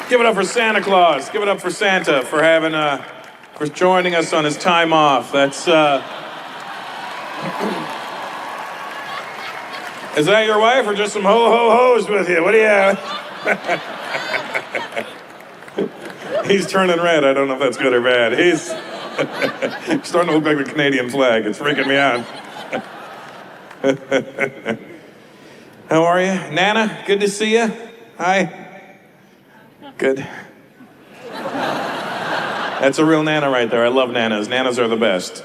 Give it up for Santa Claus. Give it up for Santa for having, for joining us on his time off. That's, Is that your wife or just some ho-ho-hos with you? What do you have? He's turning red. I don't know if that's good or bad. He's starting to look like the Canadian flag. It's freaking me out. How are you? Nana, good to see you. Hi. Good. That's a real Nana right there. I love Nanas. Nanas are the best.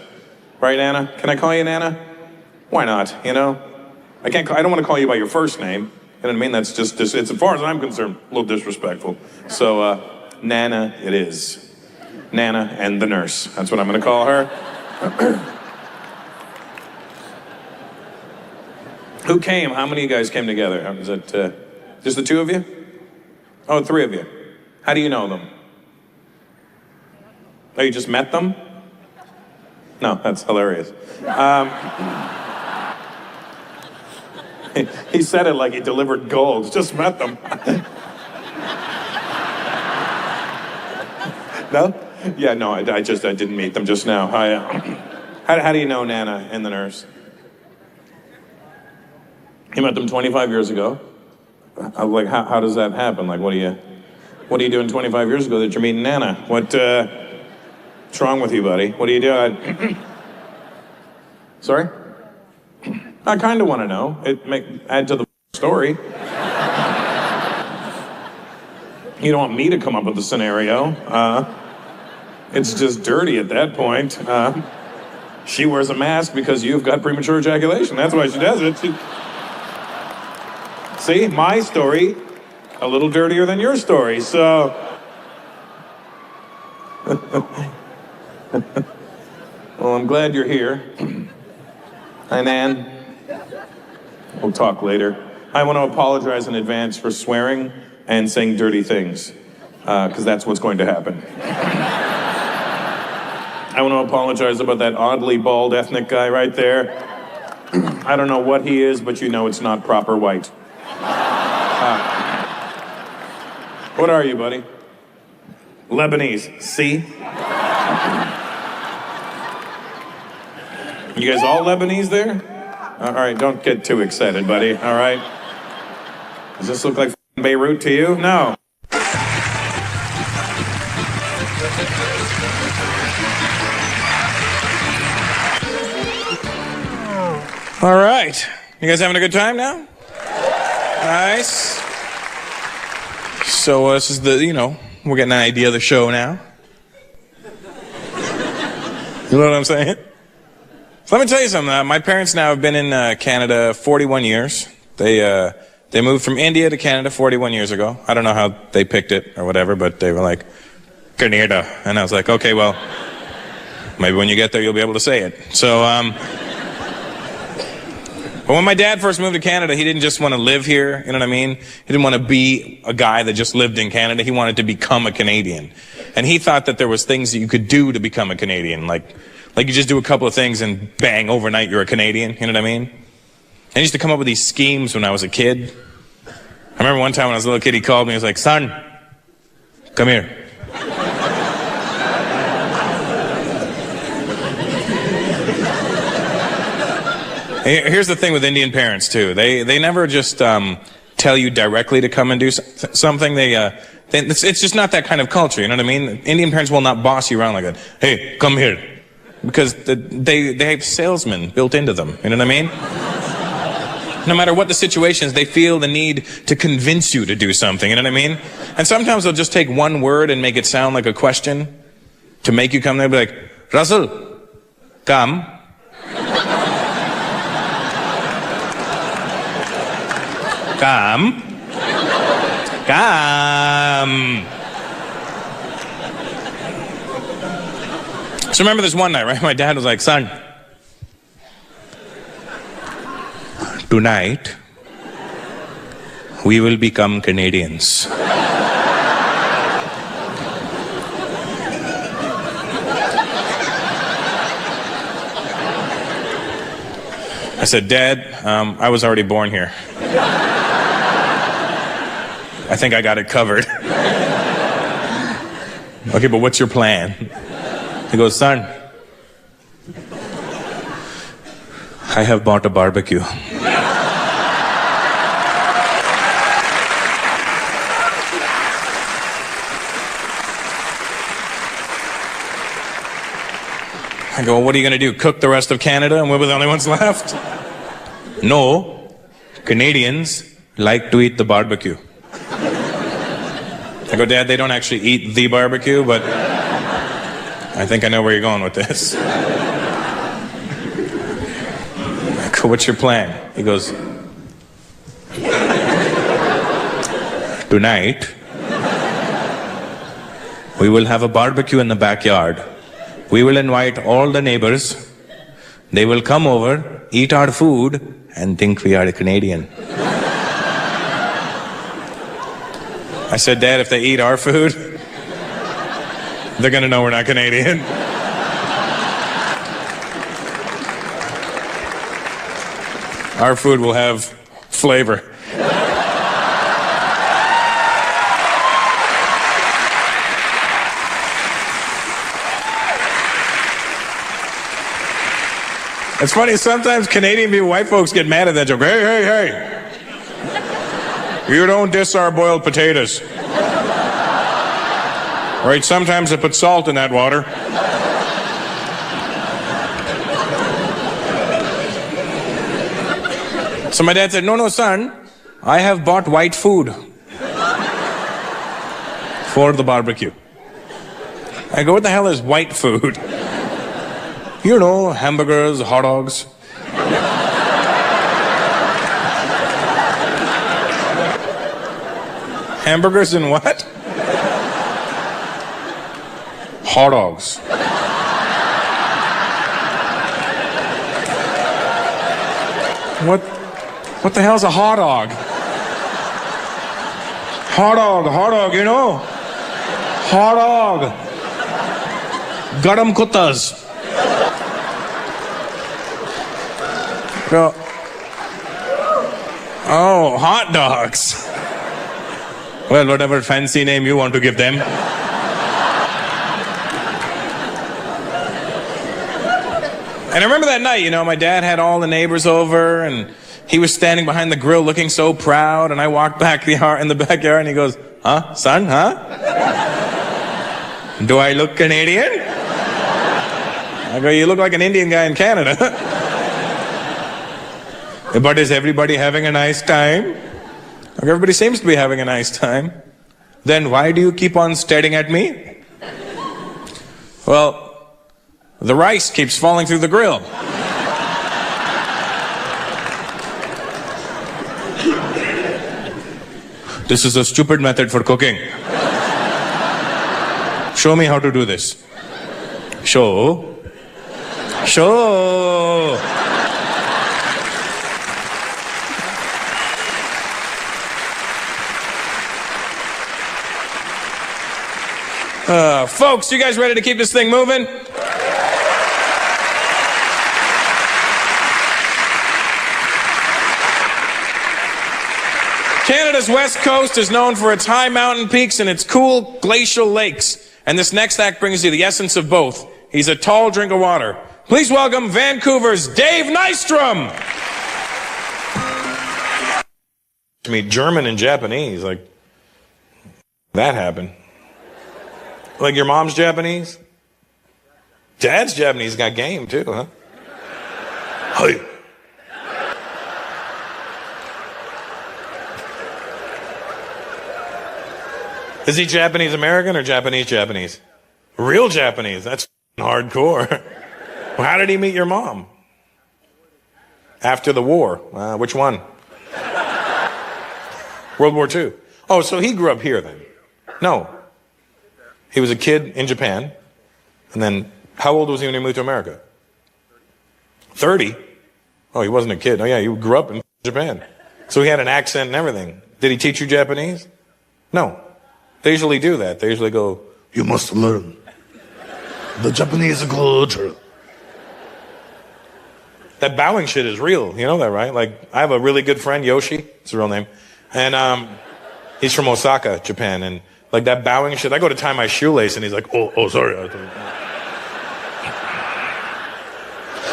Right, Nana? Can I call you Nana? Why not, you know? I don't want to call you by your first name. You know what I mean? That's just it's, as far as I'm concerned, a little disrespectful. So, Nana it is. Nana and the nurse. That's what I'm going to call her. Who came? How many of you guys came together? Is it just the two of you? Oh, three of you. How do you know them? Oh, you just met them? No, that's hilarious. He said it like he delivered gold. Just met them. No? Yeah, no, I didn't meet them just now. How do you know Nana and the nurse? You met them 25 years ago. Like, how does that happen? Like, what are you doing 25 years ago that you're meeting Nana? What's wrong with you, buddy? What are you doing? Sorry? I kind of want to know. Add to the story. You don't want me to come up with the scenario. It's just dirty at that point. She wears a mask because you've got premature ejaculation. That's why she does it. See, my story, a little dirtier than your story, so. Well, I'm glad you're here. Hi, Nan. We'll talk later. I want to apologize in advance for swearing and saying dirty things, because that's what's going to happen. I want to apologize about that oddly bald ethnic guy right there. I don't know what he is, but you know it's not proper white. What are you, buddy? Lebanese. See? You guys all Lebanese there? All right, don't get too excited, buddy. All right? Does this look like Beirut to you? No. All right. You guys having a good time now? Nice. So this is we're getting an idea of the show now. You know what I'm saying? So let me tell you something. My parents now have been in Canada 41 years. They moved from India to Canada 41 years ago. I don't know how they picked it or whatever, but they were like, Canada. And I was like, okay, well, maybe when you get there you'll be able to say it. So, but when my dad first moved to Canada, he didn't just want to live here, you know what I mean? He didn't want to be a guy that just lived in Canada. He wanted to become a Canadian. And he thought that there was things that you could do to become a Canadian, like you just do a couple of things and bang, overnight you're a Canadian, you know what I mean? And he used to come up with these schemes when I was a kid. I remember one time when I was a little kid, he called me, he was like, son, come here. Here's the thing with Indian parents too. They never just tell you directly to come and do something. It's just not that kind of culture. You know what I mean? Indian parents will not boss you around like that. Hey, come here, because they have salesmen built into them. You know what I mean? No matter what the situation is, they feel the need to convince you to do something. You know what I mean? And sometimes they'll just take one word and make it sound like a question to make you come there. Be like, Russell, come. Come. Come. So remember this one night, right? My dad was like, son, tonight we will become Canadians. I said, Dad, I was already born here. I think I got it covered. Okay, but what's your plan? He goes, son, I have bought a barbecue. I go, well, what are you going to do? Cook the rest of Canada and we're the only ones left? No, Canadians like to eat the barbecue. I go, Dad, they don't actually eat the barbecue, but I think I know where you're going with this. I go, what's your plan? He goes, tonight, we will have a barbecue in the backyard. We will invite all the neighbors. They will come over, eat our food, and think we are Canadian. I said, Dad, if they eat our food, they're going to know we're not Canadian. Our food will have flavor. It's funny, sometimes Canadian people, white folks get mad at that joke. Hey. You don't diss our boiled potatoes. Right, sometimes they put salt in that water. So my dad said, no, son, I have bought white food for the barbecue. I go, what the hell is white food? You know, hamburgers, hot dogs. Hamburgers and what? Hot dogs. What the hell's a hot dog? Hot dog, you know? Hot dog. Garam kuttas. Oh, hot dogs. Well, whatever fancy name you want to give them. And I remember that night, you know, my dad had all the neighbors over and he was standing behind the grill looking so proud, and I walked back in the backyard and he goes, huh, son, huh? Do I look Canadian? I go, you look like an Indian guy in Canada. But is everybody having a nice time? Everybody seems to be having a nice time. Then why do you keep on staring at me? Well, the rice keeps falling through the grill. This is a stupid method for cooking. Show me how to do this. Show. Folks, you guys ready to keep this thing moving? Canada's west coast is known for its high mountain peaks and its cool glacial lakes. And this next act brings you the essence of both. He's a tall drink of water. Please welcome Vancouver's Dave Nystrom. I mean, German and Japanese, like, that happened. Like your mom's Japanese? Dad's Japanese, got game too, huh? Hey. Is he Japanese American or Japanese? Real Japanese, that's hardcore. Well, how did he meet your mom? After the war. Which one? World War II. Oh, so he grew up here then? No. He was a kid in Japan. And then, how old was he when he moved to America? 30? Oh, he wasn't a kid. Oh yeah, he grew up in Japan. So he had an accent and everything. Did he teach you Japanese? No. They usually do that. They usually go, you must learn the Japanese culture. That bowing shit is real. You know that, right? Like, I have a really good friend, Yoshi. It's a real name. And He's from Osaka, Japan, and like that bowing shit. I go to tie my shoelace, and he's like, "Oh, sorry."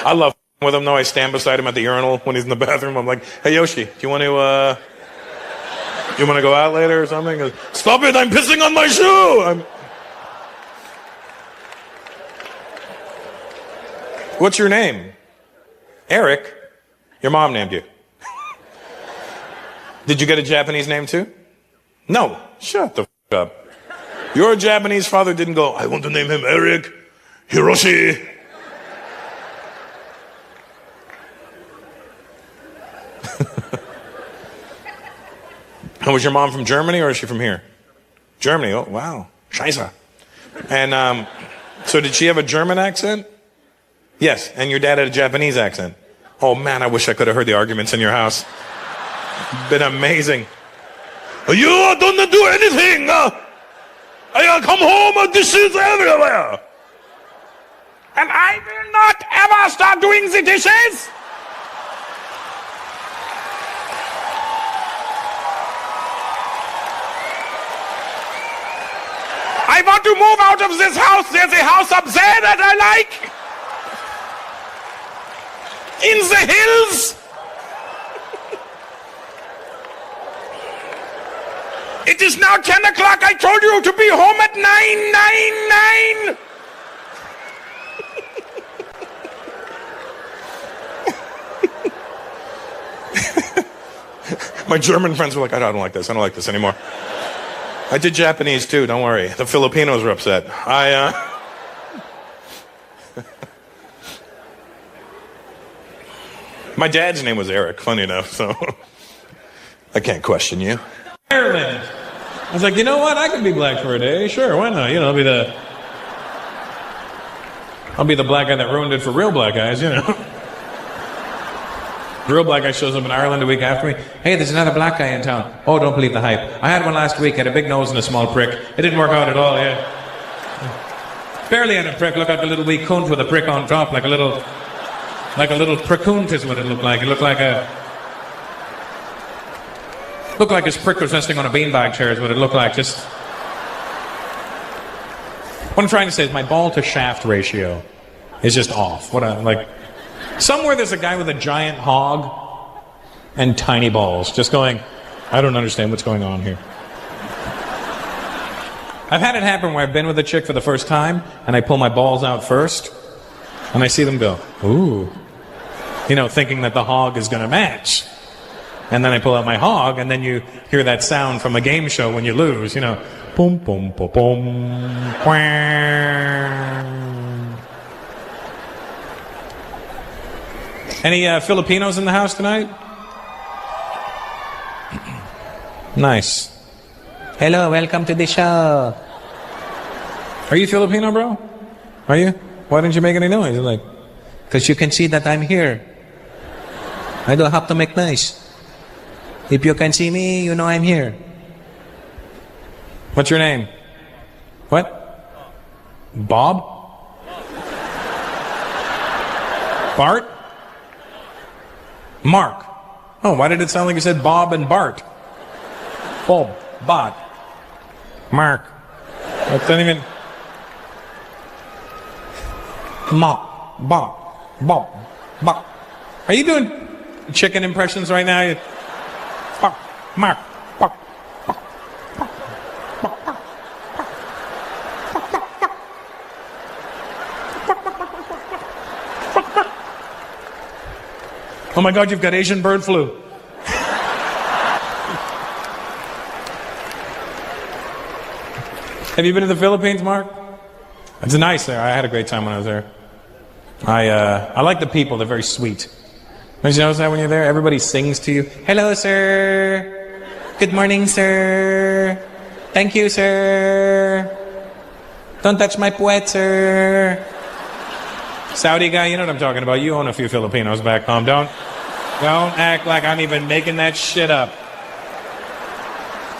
I love with him though. I stand beside him at the urinal when he's in the bathroom. I'm like, "Hey Yoshi, do you want to go out later or something?" He goes, "Stop it! I'm pissing on my shoe." What's your name? Eric. Your mom named you. Did you get a Japanese name too? No. Shut the f*** up. Your Japanese father didn't go, "I want to name him Eric Hiroshi." And was your mom from Germany or is she from here? Germany. Oh, wow. Scheiße. And so did she have a German accent? Yes. And your dad had a Japanese accent? Oh, man, I wish I could have heard the arguments in your house. Been amazing. You don't do anything. I come home, dishes everywhere. And I will not ever start doing the dishes. I want to move out of this house. There's a house up there that I like. In the hills. It is now 10 o'clock. I told you to be home at 9:09. My German friends were like, I don't like this. I don't like this anymore. I did Japanese too, don't worry. The Filipinos were upset. My dad's name was Eric, funny enough, so I can't question you. Ireland. I was like, you know what? I could be black for a day. Sure, why not? You know, I'll be the black guy that ruined it for real black guys, you know. Real black guy shows up in Ireland a week after me. Hey, there's another black guy in town. Oh, don't believe the hype. I had one last week, had a big nose and a small prick. It didn't work out at all, yeah. Barely had a prick. Look like a little wee cunt with a prick on top, like a little prickunt is what it looked like. It looked like his prick was resting on a beanbag chair is what it looked like. Just what I'm trying to say is my ball to shaft ratio is just off. Somewhere there's a guy with a giant hog and tiny balls just going, I don't understand what's going on here. I've had it happen where I've been with a chick for the first time and I pull my balls out first and I see them go, ooh. You know, thinking that the hog is going to match. And then I pull out my hog and then you hear that sound from a game show when you lose, you know. Boom, boom, boom, boom. Quang. Any Filipinos in the house tonight? Nice. Hello, welcome to the show. Are you Filipino, bro? Are you? Why didn't you make any noise? Like, because you can see that I'm here. I don't have to make noise. If you can see me, you know I'm here. What's your name? What? Bob? Bart? Mark. Oh, why did it sound like you said Bob and Bart? Bob, Bot, Mark. That's not even. Bob, Bob. Are you doing chicken impressions right now? Mark. Oh my God, you've got Asian bird flu. Have you been to the Philippines, Mark? It's nice there. I had a great time when I was there. I like the people. They're very sweet. Don't you notice that when you're there? Everybody sings to you. Hello, sir. Good morning, sir. Thank you, sir. Don't touch my puwet, sir. Saudi guy, you know what I'm talking about. You own a few Filipinos back home. Don't act like I'm even making that shit up.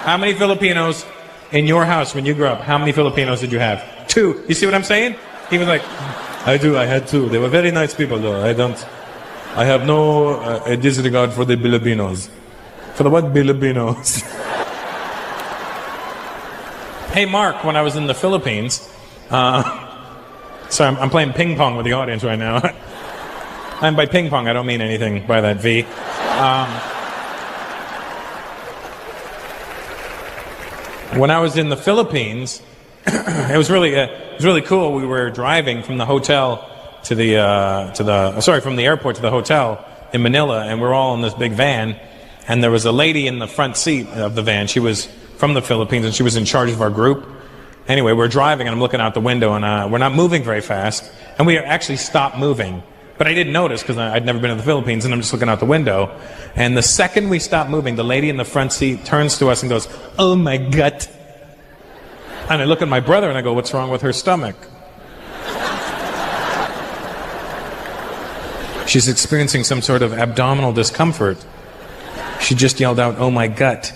How many Filipinos in your house when you grew up? How many Filipinos did you have? 2. You see what I'm saying? He was like, I had 2. They were very nice people though. I have no disregard for the Filipinos. For the what Filipinos? Hey, Mark, when I was in the Philippines, so I'm playing ping pong with the audience right now. And by ping pong, I don't mean anything by that V. When I was in the Philippines, it was really cool. We were driving from the hotel from the airport to the hotel in Manila, and we're all in this big van. And there was a lady in the front seat of the van. She was from the Philippines, and she was in charge of our group. Anyway, we're driving, and I'm looking out the window, and we're not moving very fast. And we actually stopped moving. But I didn't notice because I'd never been to the Philippines, and I'm just looking out the window. And the second we stopped moving, the lady in the front seat turns to us and goes, "Oh my gut." And I look at my brother and I go, "What's wrong with her stomach?" She's experiencing some sort of abdominal discomfort. She just yelled out, "Oh my gut."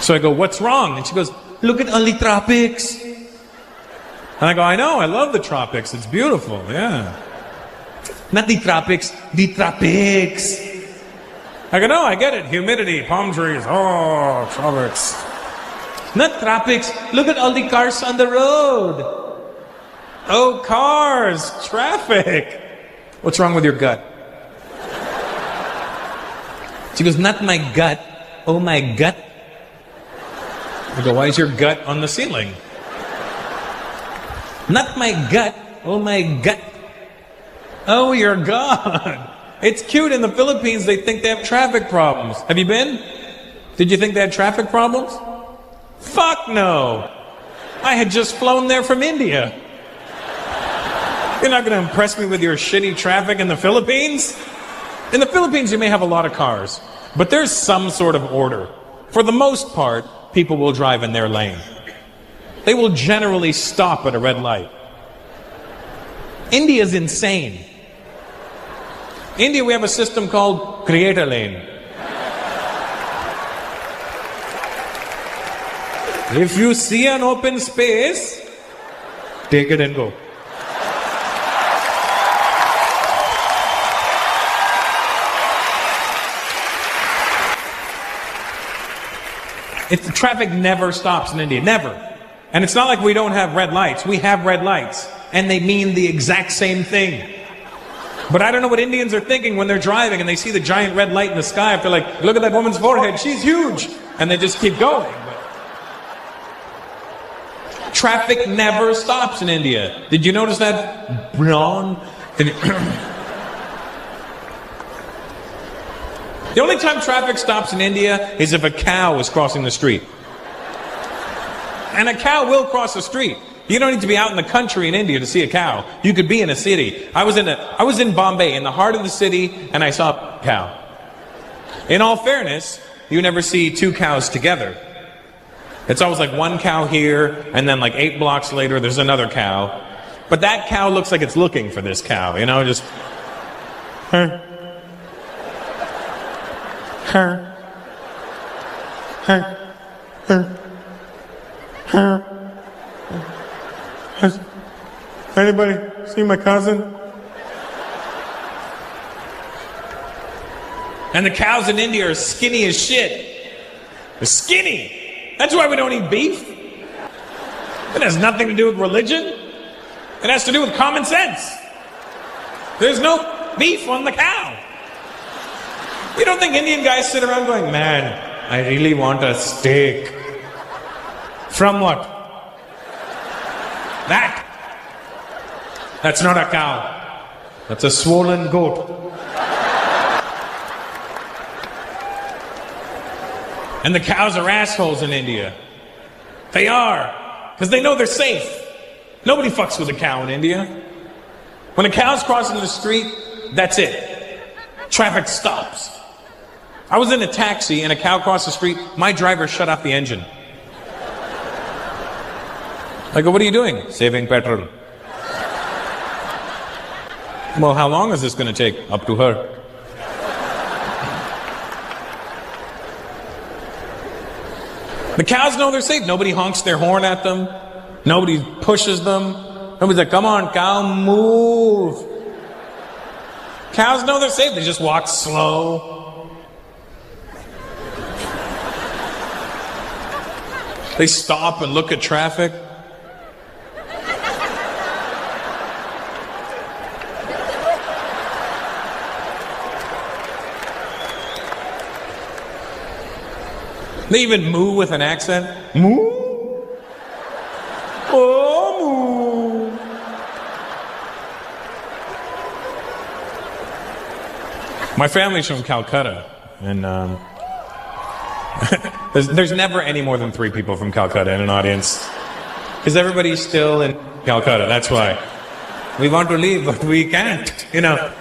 So I go, "What's wrong?" And she goes, "Look at all the tropics." And I go, "I know, I love the tropics. It's beautiful, yeah." "Not the tropics, the tropics." I go, "No, I get it. Humidity, palm trees, oh, tropics." "Not tropics. Look at all the cars on the road." "Oh, cars, traffic." "What's wrong with your gut?" She goes, "Not my gut. Oh, my gut." I go, "Why is your gut on the ceiling?" "Not my gut. Oh, my gut." "Oh, your God." It's cute. In the Philippines, they think they have traffic problems. Have you been? Did you think they had traffic problems? Fuck no. I had just flown there from India. You're not going to impress me with your shitty traffic in the Philippines? In the Philippines, you may have a lot of cars, but there's some sort of order. For the most part, people will drive in their lane. They will generally stop at a red light. India's insane. India, we have a system called create a lane. If you see an open space, take it and go. The traffic never stops in India, never. And it's not like we don't have red lights. We have red lights, and they mean the exact same thing. But I don't know what Indians are thinking when they're driving and they see the giant red light in the sky. If they're like, "Look at that woman's forehead, she's huge," and they just keep going. But traffic never stops in India. Did you notice that? Brown? The only time traffic stops in India is if a cow is crossing the street. And a cow will cross the street. You don't need to be out in the country in India to see a cow. You could be in a city. I was in Bombay, in the heart of the city, and I saw a cow. In all fairness, you never see two cows together. It's always like one cow here, and then like 8 blocks later, there's another cow. But that cow looks like it's looking for this cow, you know, just... Her. Her. Her. Her. Her. Has anybody seen my cousin? And the cows in India are skinny as shit. They're skinny. That's why we don't eat beef. It has nothing to do with religion. It has to do with common sense. There's no beef on the cow. You don't think Indian guys sit around going, "Man, I really want a steak." From what? That. That's not a cow. That's a swollen goat. And the cows are assholes in India. They are. Because they know they're safe. Nobody fucks with a cow in India. When a cow's crossing the street, that's it. Traffic stops. I was in a taxi and a cow crossed the street. My driver shut off the engine. I go, "What are you doing?" "Saving petrol." "Well, how long is this going to take?" "Up to her." The cows know they're safe. Nobody honks their horn at them. Nobody pushes them. Nobody's like, "Come on, cow, move." Cows know they're safe. They just walk slow. They stop and look at traffic. They even moo with an accent. Moo? Oh, moo. My family's from Calcutta, and there's never any more than 3 people from Calcutta in an audience. Because everybody's still in Calcutta, that's why. We want to leave, but we can't, you know.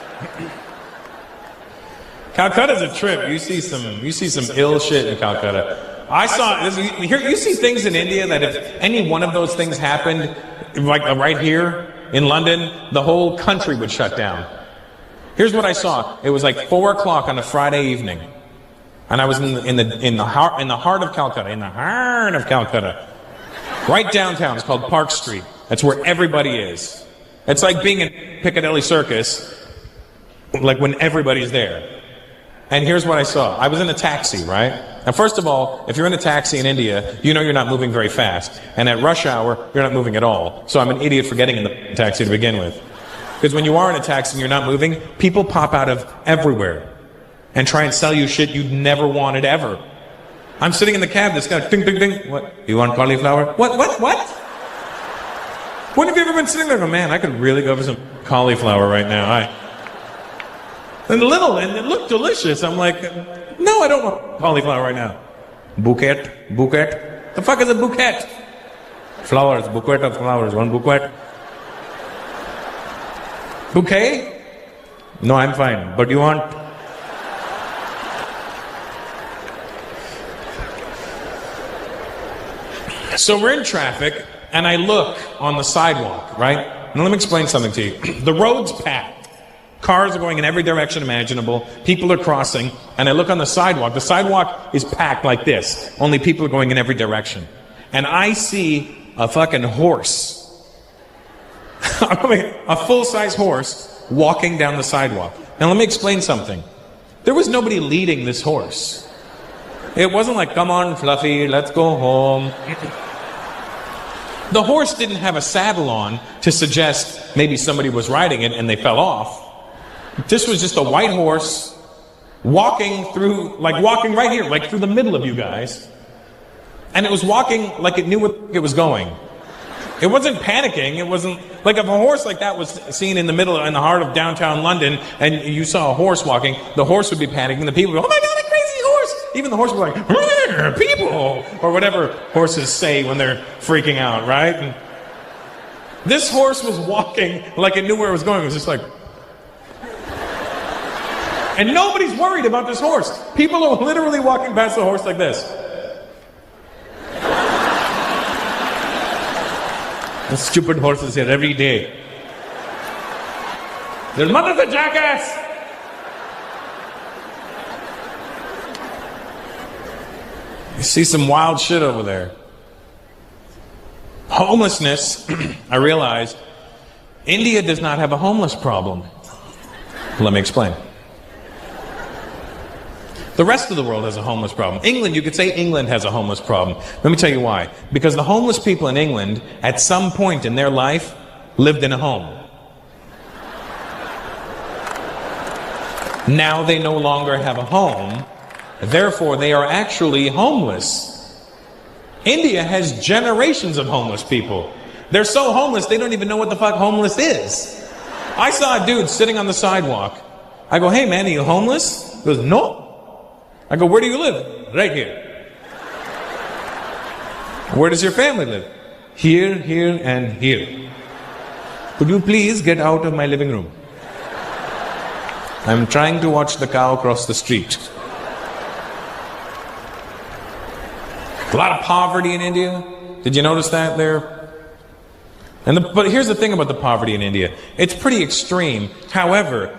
Calcutta's a trip. You see some ill shit in Calcutta. I saw you see things in India that if any one of those things happened, like right here in London, the whole country would shut down. Here's what I saw. It was like 4 o'clock on a Friday evening, and I was in the heart of Calcutta, right downtown. It's called Park Street. That's where everybody is. It's like being in Piccadilly Circus, like when everybody's there. And here's what I saw. I was in a taxi, right? And first of all, if you're in a taxi in India, you know you're not moving very fast. And at rush hour, you're not moving at all. So I'm an idiot for getting in the taxi to begin with. Because when you are in a taxi and you're not moving, people pop out of everywhere and try and sell you shit you'd never wanted ever. I'm sitting in the cab, this guy, ding, ding, ding. What? You want cauliflower? What? When have you ever been sitting there and go, man, I could really go for some cauliflower right now. And it looked delicious. I'm like, no, I don't want cauliflower right now. Bouquet. The fuck is a bouquet? Flowers, bouquet of flowers, one bouquet. Bouquet? No, I'm fine. But you want? So we're in traffic, and I look on the sidewalk, right? Now let me explain something to you. The road's packed. Cars are going in every direction imaginable. People are crossing. And I look on the sidewalk. The sidewalk is packed like this. Only people are going in every direction. And I see a fucking horse. A full-size horse walking down the sidewalk. Now let me explain something. There was nobody leading this horse. It wasn't like, come on, Fluffy, let's go home. The horse didn't have a saddle on to suggest maybe somebody was riding it and they fell off. This was just a white horse walking right here, like through the middle of you guys. And it was walking like it knew where it was going. It wasn't panicking. It wasn't like if a horse like that was seen in the heart of downtown London, and you saw a horse walking, the horse would be panicking. The people would go, oh my God, a crazy horse. Even the horse was like, people, or whatever horses say when they're freaking out, right? And this horse was walking like it knew where it was going. It was just like, and nobody's worried about this horse. People are literally walking past the horse like this. The stupid horses here every day. Their mother's a jackass! You see some wild shit over there. Homelessness, I realized, India does not have a homeless problem. Let me explain. The rest of the world has a homeless problem. England, you could say England has a homeless problem. Let me tell you why. Because the homeless people in England, at some point in their life, lived in a home. Now they no longer have a home, therefore they are actually homeless. India has generations of homeless people. They're so homeless, they don't even know what the fuck homeless is. I saw a dude sitting on the sidewalk. I go, hey man, are you homeless? He goes, no. I go, where do you live? Right here. Where does your family live? Here, here, and here. Could you please get out of my living room? I'm trying to watch the cow cross the street. A lot of poverty in India. Did you notice that there? But here's the thing about the poverty in India. It's pretty extreme. However,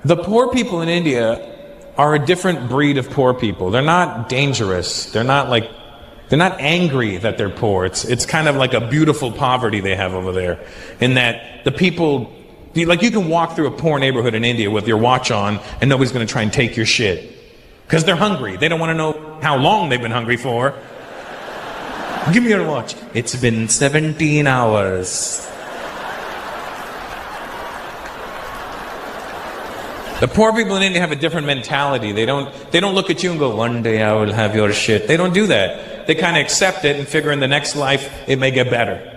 the poor people in India are a different breed of poor people. They're not dangerous. They're not angry that they're poor. It's kind of like a beautiful poverty they have over there. In that the people, like you can walk through a poor neighborhood in India with your watch on and nobody's going to try and take your shit. Because they're hungry. They don't want to know how long they've been hungry for. Give me your watch. It's been 17 hours. The poor people in India have a different mentality. They don't look at you and go, one day I will have your shit. They don't do that. They kind of accept it and figure in the next life it may get better.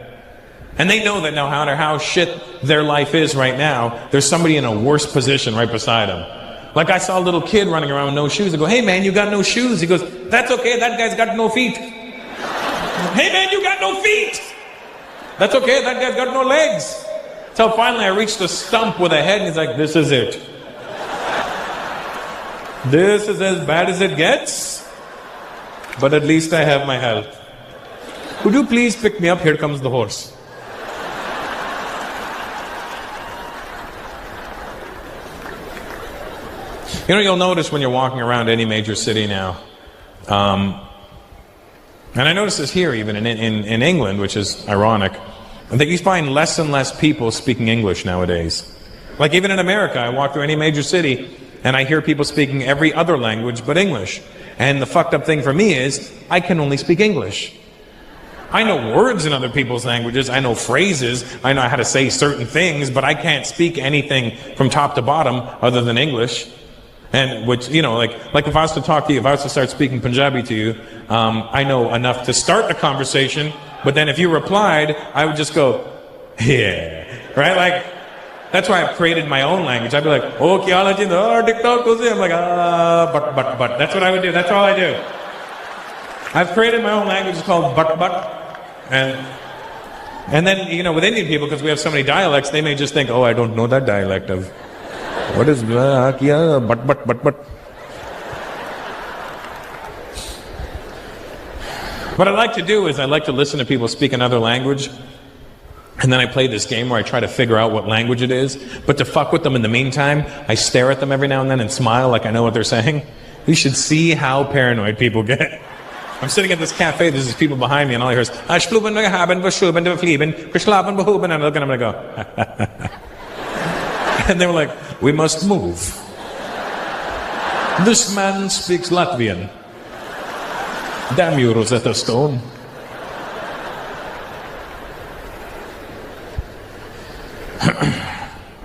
And they know that no matter how shit their life is right now, there's somebody in a worse position right beside them. Like I saw a little kid running around with no shoes. I go, hey man, you got no shoes? He goes, that's okay, that guy's got no feet. Hey man, you got no feet. That's okay, that guy's got no legs. Till finally I reached a stump with a head and he's like, this is it. This is as bad as it gets, but at least I have my health. Could you please pick me up? Here comes the horse. You know, you'll notice when you're walking around any major city now, and I notice this here even in England, which is ironic, that you find less and less people speaking English nowadays. Like even in America, I walk through any major city, and I hear people speaking every other language but English. And the fucked up thing for me is, I can only speak English. I know words in other people's languages, I know phrases, I know how to say certain things, but I can't speak anything from top to bottom other than English. And which, you know, like if I was to talk to you, if I was to start speaking Punjabi to you, I know enough to start a conversation, but then if you replied, I would just go, yeah, right? Like, that's why I've created my own language. I'd be like, oh, kya la chinda, TikTok goes in. I'm like, but. That's what I would do. That's all I do. I've created my own language. It's called but. And then, you know, with Indian people, because we have so many dialects, they may just think, oh, I don't know that dialect of, what is, kya, but. What I like to do is I like to listen to people speak another language. And then I play this game where I try to figure out what language it is. But to fuck with them in the meantime, I stare at them every now and then and smile like I know what they're saying. You should see how paranoid people get. I'm sitting at this cafe, there's these people behind me, and all I hear is, and I look at them and I go, and they were like, we must move. This man speaks Latvian. Damn you, Rosetta Stone.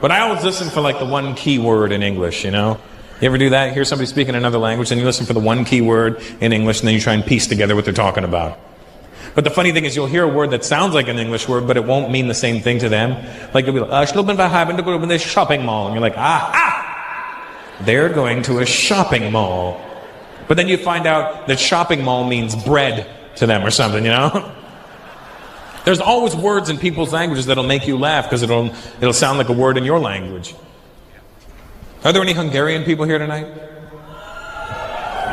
But I always listen for like the one key word in English, you know? You ever do that? Hear somebody speaking another language, and you listen for the one key word in English, and then you try and piece together what they're talking about. But the funny thing is, you'll hear a word that sounds like an English word, but it won't mean the same thing to them. Like, you'll be like, this shopping mall. And you're like, aha! They're going to a shopping mall. But then you find out that shopping mall means bread to them or something, you know? There's always words in people's languages that'll make you laugh because it'll sound like a word in your language. Are there any Hungarian people here tonight?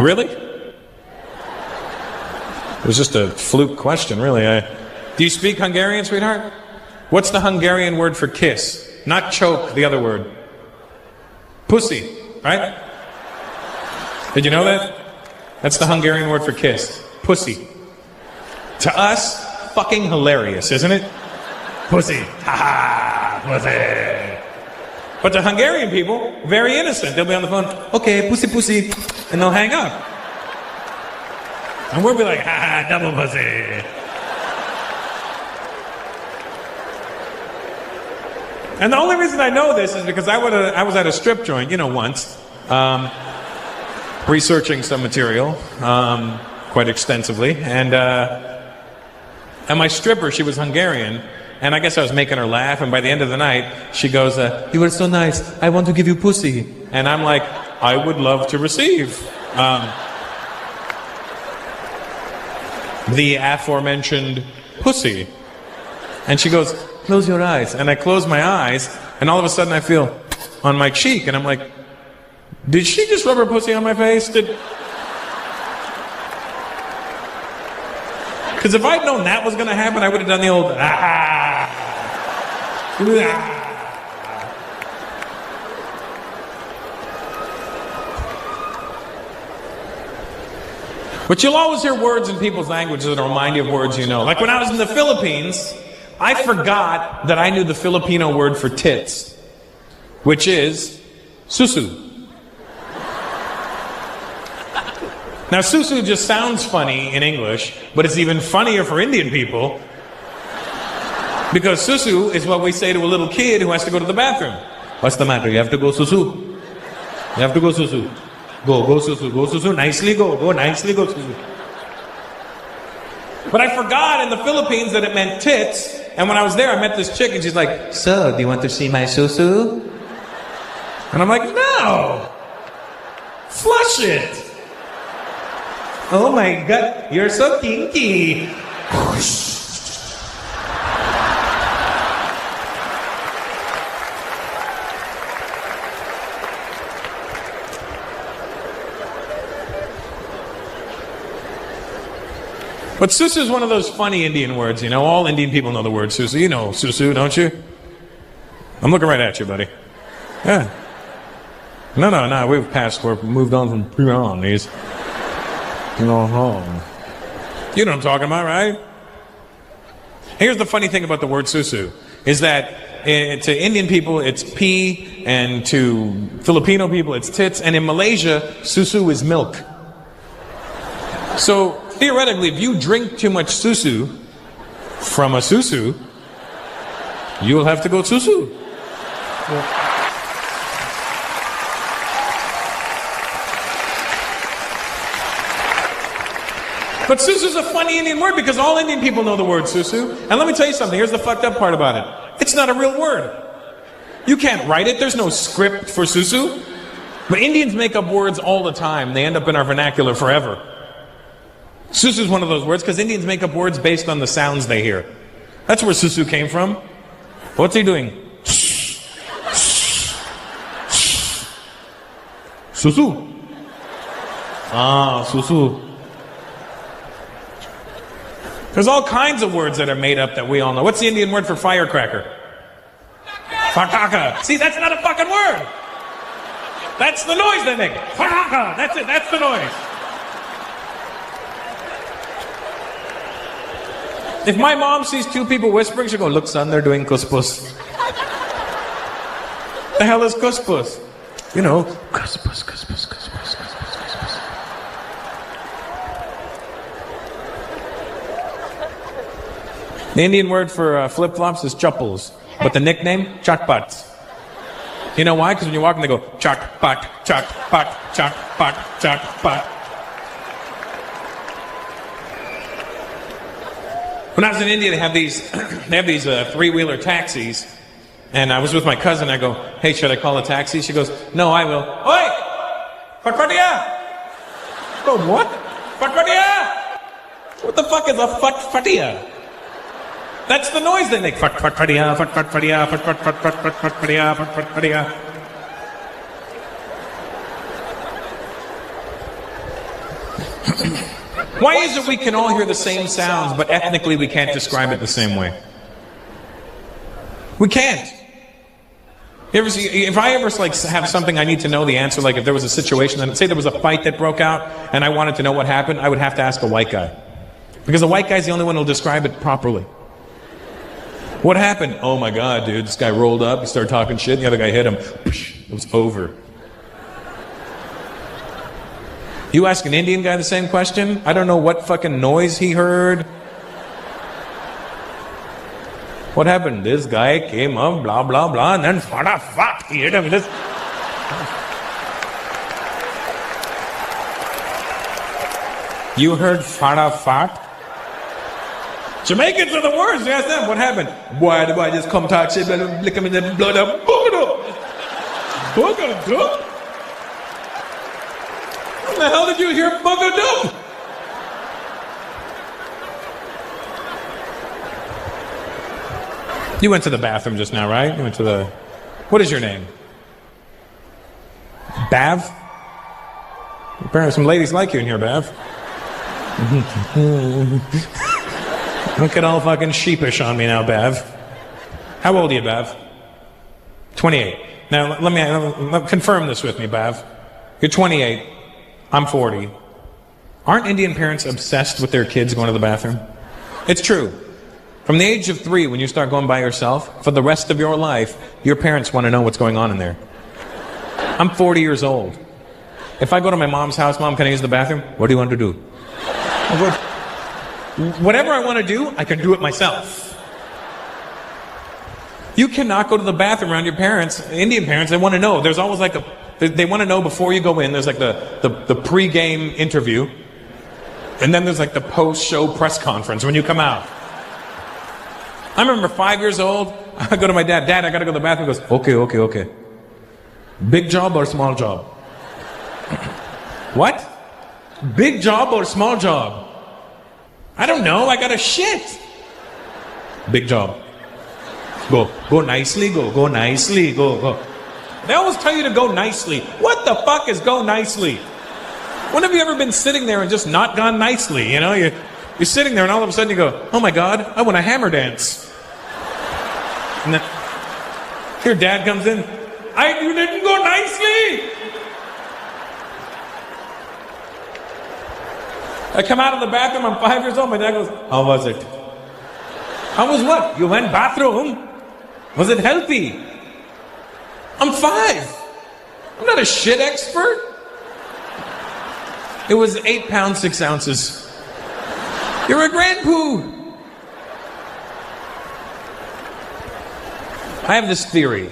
Really? It was just a fluke question, really. Do you speak Hungarian, sweetheart? What's the Hungarian word for kiss? Not choke, the other word. Pussy, right? Did you know that? That's the Hungarian word for kiss. Pussy. To us, fucking hilarious, isn't it? Pussy. Ha ha, pussy. But the Hungarian people, very innocent. They'll be on the phone, okay, pussy, pussy, and they'll hang up. And we'll be like, ha ha, double pussy. And the only reason I know this is because I was at a strip joint, you know, once, researching some material, quite extensively, and my stripper, she was Hungarian, and I guess I was making her laugh, and by the end of the night, she goes, you were so nice, I want to give you pussy. And I'm like, I would love to receive the aforementioned pussy. And she goes, close your eyes. And I close my eyes, and all of a sudden I feel on my cheek, and I'm like, did she just rub her pussy on my face? Because if I'd known that was going to happen, I would have done the old, But you'll always hear words in people's languages that remind you of words you know. Like when I was in the Philippines, I forgot that I knew the Filipino word for tits, which is susu. Now, susu just sounds funny in English, but it's even funnier for Indian people because susu is what we say to a little kid who has to go to the bathroom. What's the matter? You have to go susu. You have to go susu. Go susu, go susu. Nicely go nicely go susu. But I forgot in the Philippines that it meant tits. And when I was there, I met this chick and she's like, so, do you want to see my susu? And I'm like, no. Flush it. Oh my God, you're so kinky. But susu is one of those funny Indian words, you know. All Indian people know the word susu. You know susu, don't you? I'm looking right at you, buddy. Yeah. No, we've moved on from these. You know what I'm talking about, right? Here's the funny thing about the word susu, is that to Indian people it's pee, and to Filipino people it's tits, and in Malaysia, susu is milk. So, theoretically, if you drink too much susu from a susu, you'll have to go susu. But susu's a funny Indian word because all Indian people know the word susu. And let me tell you something, here's the fucked up part about it. It's not a real word. You can't write it, there's no script for susu. But Indians make up words all the time, they end up in our vernacular forever. Susu is one of those words because Indians make up words based on the sounds they hear. That's where susu came from. What's he doing? Susu. Ah, susu. There's all kinds of words that are made up that we all know. What's the Indian word for firecracker? Fataka. See, that's not a fucking word. That's the noise they make. Fataka. That's it. That's the noise. If my mom sees two people whispering, she'll go, look, son, they're doing kuspus. The hell is kuspus? You know, kuspus, kuspus, kuspus, kuspus, kuspus. The Indian word for flip-flops is chappals, but the nickname, chatpats. You know why? Because when you're walking, they go, chatpat, chatpat, chatpat, chatpat. When I was in India, they have these three-wheeler taxis, and I was with my cousin. I go, hey, should I call a taxi? She goes, no, I will. Oi! Fatfatia! Go, what? Fatfatia! What the fuck is a fatfatia? That's the noise they make. Fatfatia, fatfatia, fatfatia, fatfatia. Why is it we can all hear the same sounds, but ethnically we can't describe it the same way? We can't. You ever see, if I ever have something I need to know the answer, like if there was a situation, and say there was a fight that broke out, and I wanted to know what happened, I would have to ask a white guy. Because the white guy's the only one who'll describe it properly. What happened? Oh my God, dude, this guy rolled up, he started talking shit, and the other guy hit him. It was over. You ask an Indian guy the same question, I don't know what fucking noise he heard. What happened? This guy came up, blah, blah, blah, and then fuck, he hit him. This. You heard fat? Jamaicans are the worst. You ask them, what happened? Why did I just come talk shit, lick him in the blood up, booger up. What the hell did you hear booger up? You went to the bathroom just now, right? You went to the... What is your name? Bav? Apparently some ladies like you in here, Bav. Don't get all fucking sheepish on me now, Bav. How old are you, Bav? 28. Now, let me confirm this with me, Bav. You're 28. I'm 40. Aren't Indian parents obsessed with their kids going to the bathroom? It's true. From the age of 3, when you start going by yourself, for the rest of your life, your parents want to know what's going on in there. I'm 40 years old. If I go to my mom's house, Mom, can I use the bathroom? What do you want to do? Whatever I want to do, I can do it myself. You cannot go to the bathroom around your parents. Indian parents, they want to know. There's always like they want to know before you go in. There's like the pre-game interview. And then there's like the post-show press conference when you come out. I remember 5 years old, I go to my dad. Dad, I got to go to the bathroom. He goes, okay. Big job or small job? What? Big job or small job? I don't know. I got to shit. Big job. Go nicely, go nicely, go. They always tell you to go nicely. What the fuck is go nicely? When have you ever been sitting there and just not gone nicely? You know, you're sitting there and all of a sudden you go, oh my God, I want a hammer dance. And then your dad comes in, you didn't go nicely. I come out of the bathroom, I'm 5 years old, my dad goes, how was it? How was what? You went bathroom? Was it healthy? I'm 5. I'm not a shit expert. It was 8 pounds, 6 ounces. You're a grandpoo. I have this theory.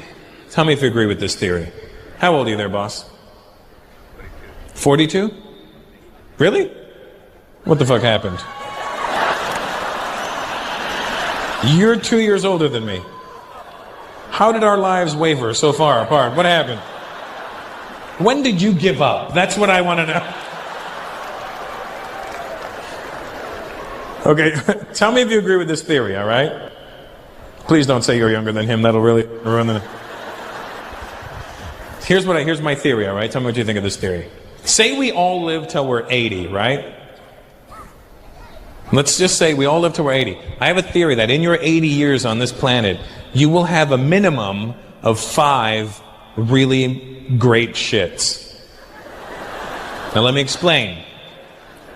Tell me if you agree with this theory. How old are you there, boss? 42? Really? What the fuck happened? You're 2 years older than me. How did our lives waver so far apart? What happened? When did you give up? That's what I want to know. Okay, tell me if you agree with this theory, all right? Please don't say you're younger than him. That'll really ruin it. Here's my theory, all right? Tell me what you think of this theory. Say we all live till we're 80, right? Let's just say we all live till we're 80. I have a theory that in your 80 years on this planet, you will have a minimum of 5 really great shits. Now let me explain.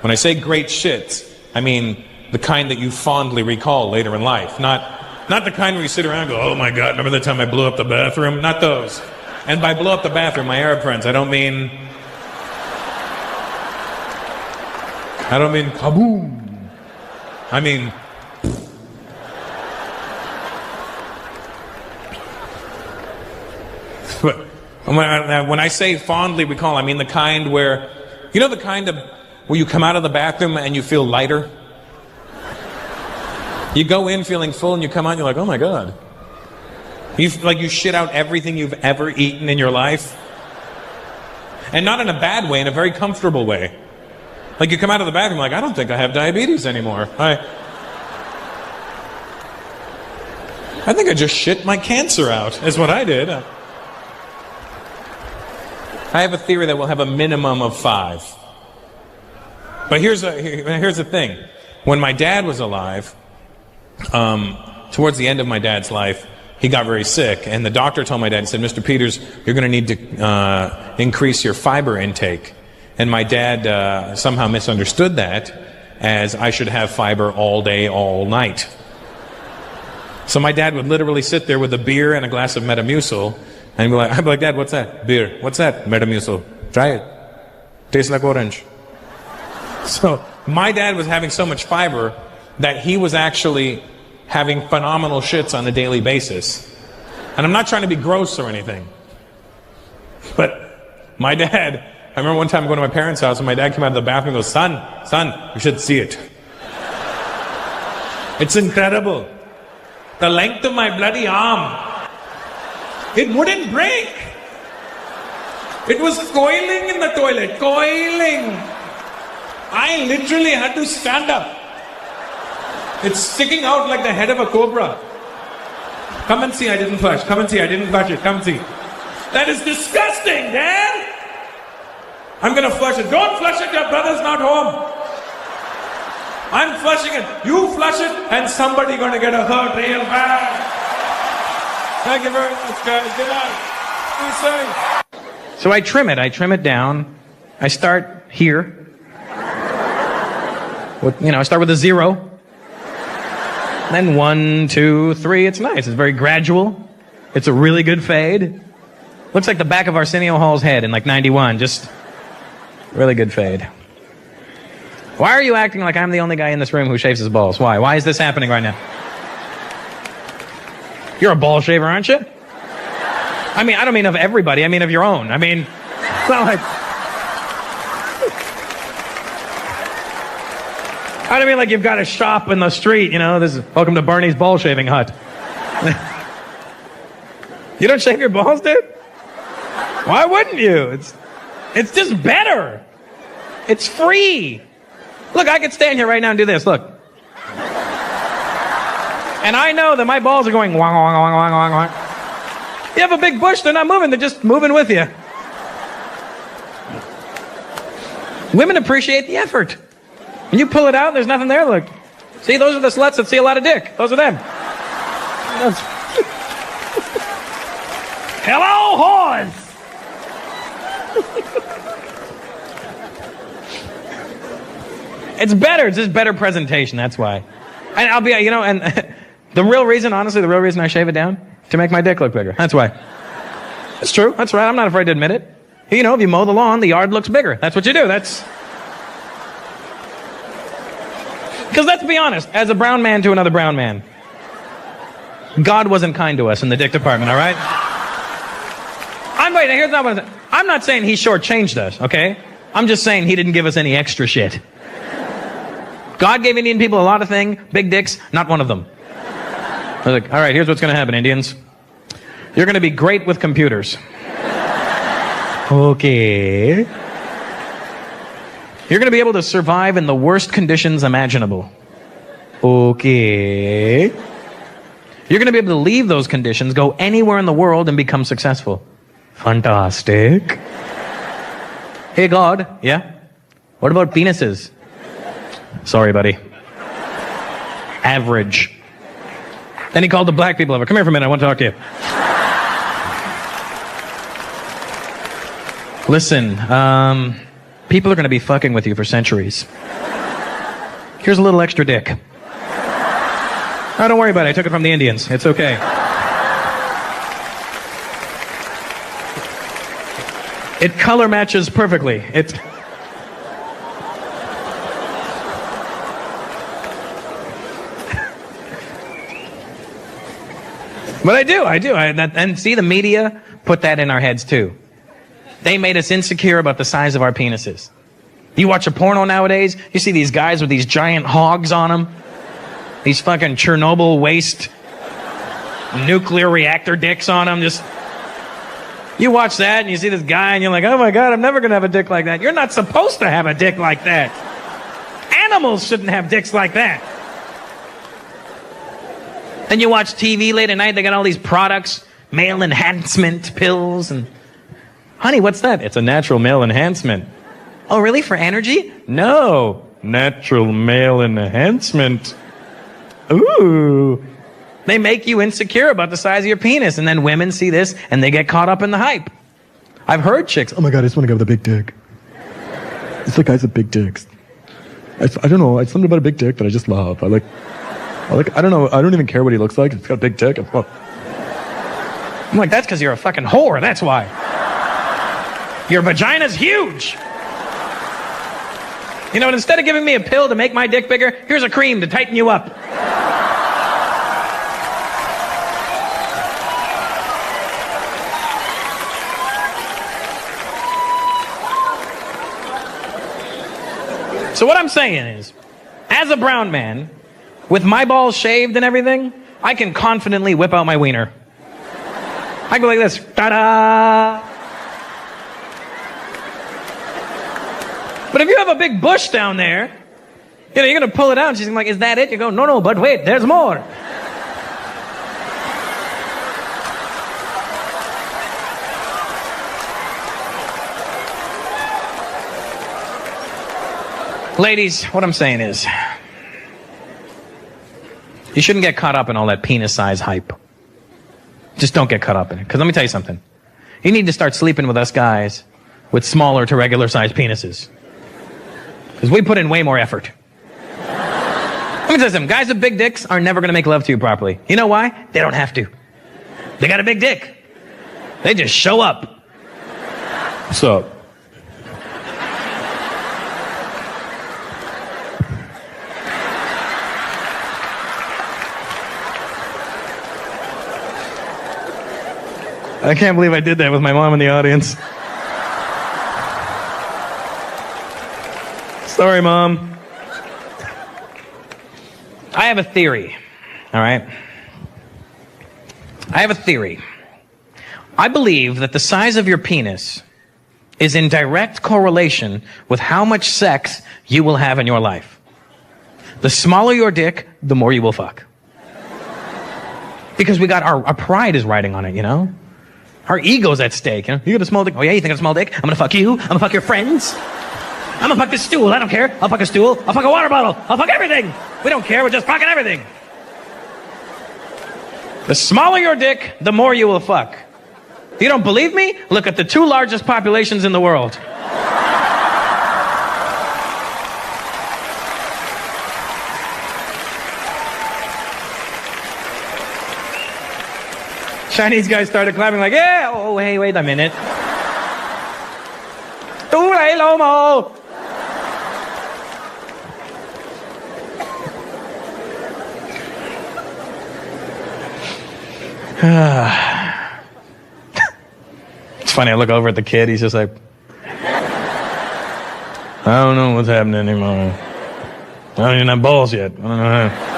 When I say great shits, I mean the kind that you fondly recall later in life. Not the kind where you sit around and go, oh my God, remember the time I blew up the bathroom? Not those. And by blow up the bathroom, my Arab friends, I don't mean kaboom. I mean, but when I say fondly recall, I mean the kind where, you know, the kind of where you come out of the bathroom and you feel lighter. You go in feeling full and you come out and you're like, oh my God. You shit out everything you've ever eaten in your life. And not in a bad way, in a very comfortable way. Like you come out of the bathroom like, I don't think I have diabetes anymore. I think I just shit my cancer out, is what I did. I have a theory that we'll have a minimum of 5. But here's the thing. When my dad was alive, towards the end of my dad's life, he got very sick, and the doctor told my dad, he said, Mr. Peters, you're going to need to increase your fiber intake. And my dad somehow misunderstood that as I should have fiber all day, all night. So my dad would literally sit there with a beer and a glass of Metamucil, and I'd be like, Dad, what's that? Beer. What's that? Metamucil. Try it. Tastes like orange. So my dad was having so much fiber that he was actually having phenomenal shits on a daily basis. And I'm not trying to be gross or anything. But my dad, I remember one time going to my parents' house and my dad came out of the bathroom and goes, son, you should see it. It's incredible. The length of my bloody arm. It wouldn't break. It was coiling in the toilet. Coiling. I literally had to stand up. It's sticking out like the head of a cobra. Come and see, I didn't flush. Come and see, I didn't flush it. Come see. That is disgusting, Dad. I'm going to flush it. Don't flush it, your brother's not home. I'm flushing it. You flush it, and somebody going to get a hurt real bad. Thank you very much, guys. Good night. Be safe. So I trim it down. I start here. I start with a 0. Then 1, 2, 3. It's nice. It's very gradual. It's a really good fade. Looks like the back of Arsenio Hall's head in like 91. Just Really good fade. Why are you acting like I'm the only guy in this room who shaves his balls? Why? Why is this happening right now? You're a ball shaver, aren't you? I mean, I don't mean of everybody. I mean of your own. I mean, it's not like... I don't mean like you've got a shop in the street, you know, this is welcome to Barney's ball shaving hut. You don't shave your balls, dude? Why wouldn't you? It's just better. It's free. Look, I could stand here right now and do this, look. And I know that my balls are going wong, wong, wong, wong, wong, wong. You have a big bush, they're not moving, they're just moving with you. Women appreciate the effort. When you pull it out, there's nothing there, look. See, those are the sluts that see a lot of dick. Those are them. Hello, whores! It's better. It's just better presentation, that's why. And I'll be, you know, and the real reason, honestly, the real reason I shave it down, to make my dick look bigger. That's why. It's true. That's right. I'm not afraid to admit it. You know, if you mow the lawn, the yard looks bigger. That's what you do. That's... Because let's be honest, as a brown man to another brown man, God wasn't kind to us in the dick department, all right? Here's not what I'm not saying he shortchanged us, okay? I'm just saying he didn't give us any extra shit. God gave Indian people a lot of things, big dicks, not one of them. I was like, all right, here's what's going to happen, Indians. You're going to be great with computers. Okay. You're going to be able to survive in the worst conditions imaginable. Okay. You're going to be able to leave those conditions, go anywhere in the world, and become successful. Fantastic. Hey, God. Yeah? What about penises? Sorry, buddy. Average. Then he called the black people over. Come here for a minute. I want to talk to you. Listen, people are going to be fucking with you for centuries. Here's a little extra dick. Oh, don't worry about it. I took it from the Indians. It's okay. It color matches perfectly. But I do. And see, the media put that in our heads too. They made us insecure about the size of our penises. You watch a porno nowadays, you see these guys with these giant hogs on them. These fucking Chernobyl waste nuclear reactor dicks on them. You watch that and you see this guy and you're like, oh my God, I'm never going to have a dick like that. You're not supposed to have a dick like that. Animals shouldn't have dicks like that. Then you watch TV late at night, they got all these products, male enhancement pills, and honey, what's that? It's a natural male enhancement. Oh, really? For energy? No. Natural male enhancement. Ooh. They make you insecure about the size of your penis, and then women see this and they get caught up in the hype. I've heard chicks, oh my God, I just want to go with a big dick. It's like guys with big dicks. I don't know, it's something about a big dick that I just love. I don't know, I don't even care what he looks like. It's got a big dick. I'm like, that's because you're a fucking whore, that's why. Your vagina's huge. You know, and instead of giving me a pill to make my dick bigger, here's a cream to tighten you up. So what I'm saying is, as a brown man, with my balls shaved and everything, I can confidently whip out my wiener. I go like this, ta-da! But if you have a big bush down there, you know, you're going to pull it out and she's like, is that it? You go, no, but wait, there's more. Ladies, what I'm saying is, you shouldn't get caught up in all that penis size hype. Just don't get caught up in it. Because let me tell you something. You need to start sleeping with us guys with smaller to regular sized penises. Because we put in way more effort. Let me tell you something. Guys with big dicks are never going to make love to you properly. You know why? They don't have to. They got a big dick. They just show up. What's up? I can't believe I did that with my mom in the audience. Sorry, Mom. I have a theory, all right? I have a theory. I believe that the size of your penis is in direct correlation with how much sex you will have in your life. The smaller your dick, the more you will fuck. Because we got our pride is riding on it, you know? Our ego's at stake, you know? You got a small dick? Oh yeah, you think I'm a small dick? I'm gonna fuck you. I'm gonna fuck your friends. I'm gonna fuck this stool. I don't care. I'll fuck a stool. I'll fuck a water bottle. I'll fuck everything. We don't care. We're just fucking everything. The smaller your dick, the more you will fuck. You don't believe me? Look at the 2 largest populations in the world. Chinese guys started clapping like, yeah, oh, hey, wait a minute. Tu lai lo mo. It's funny, I look over at the kid, he's just like, I don't know what's happening anymore. I don't even have balls yet. I don't know how.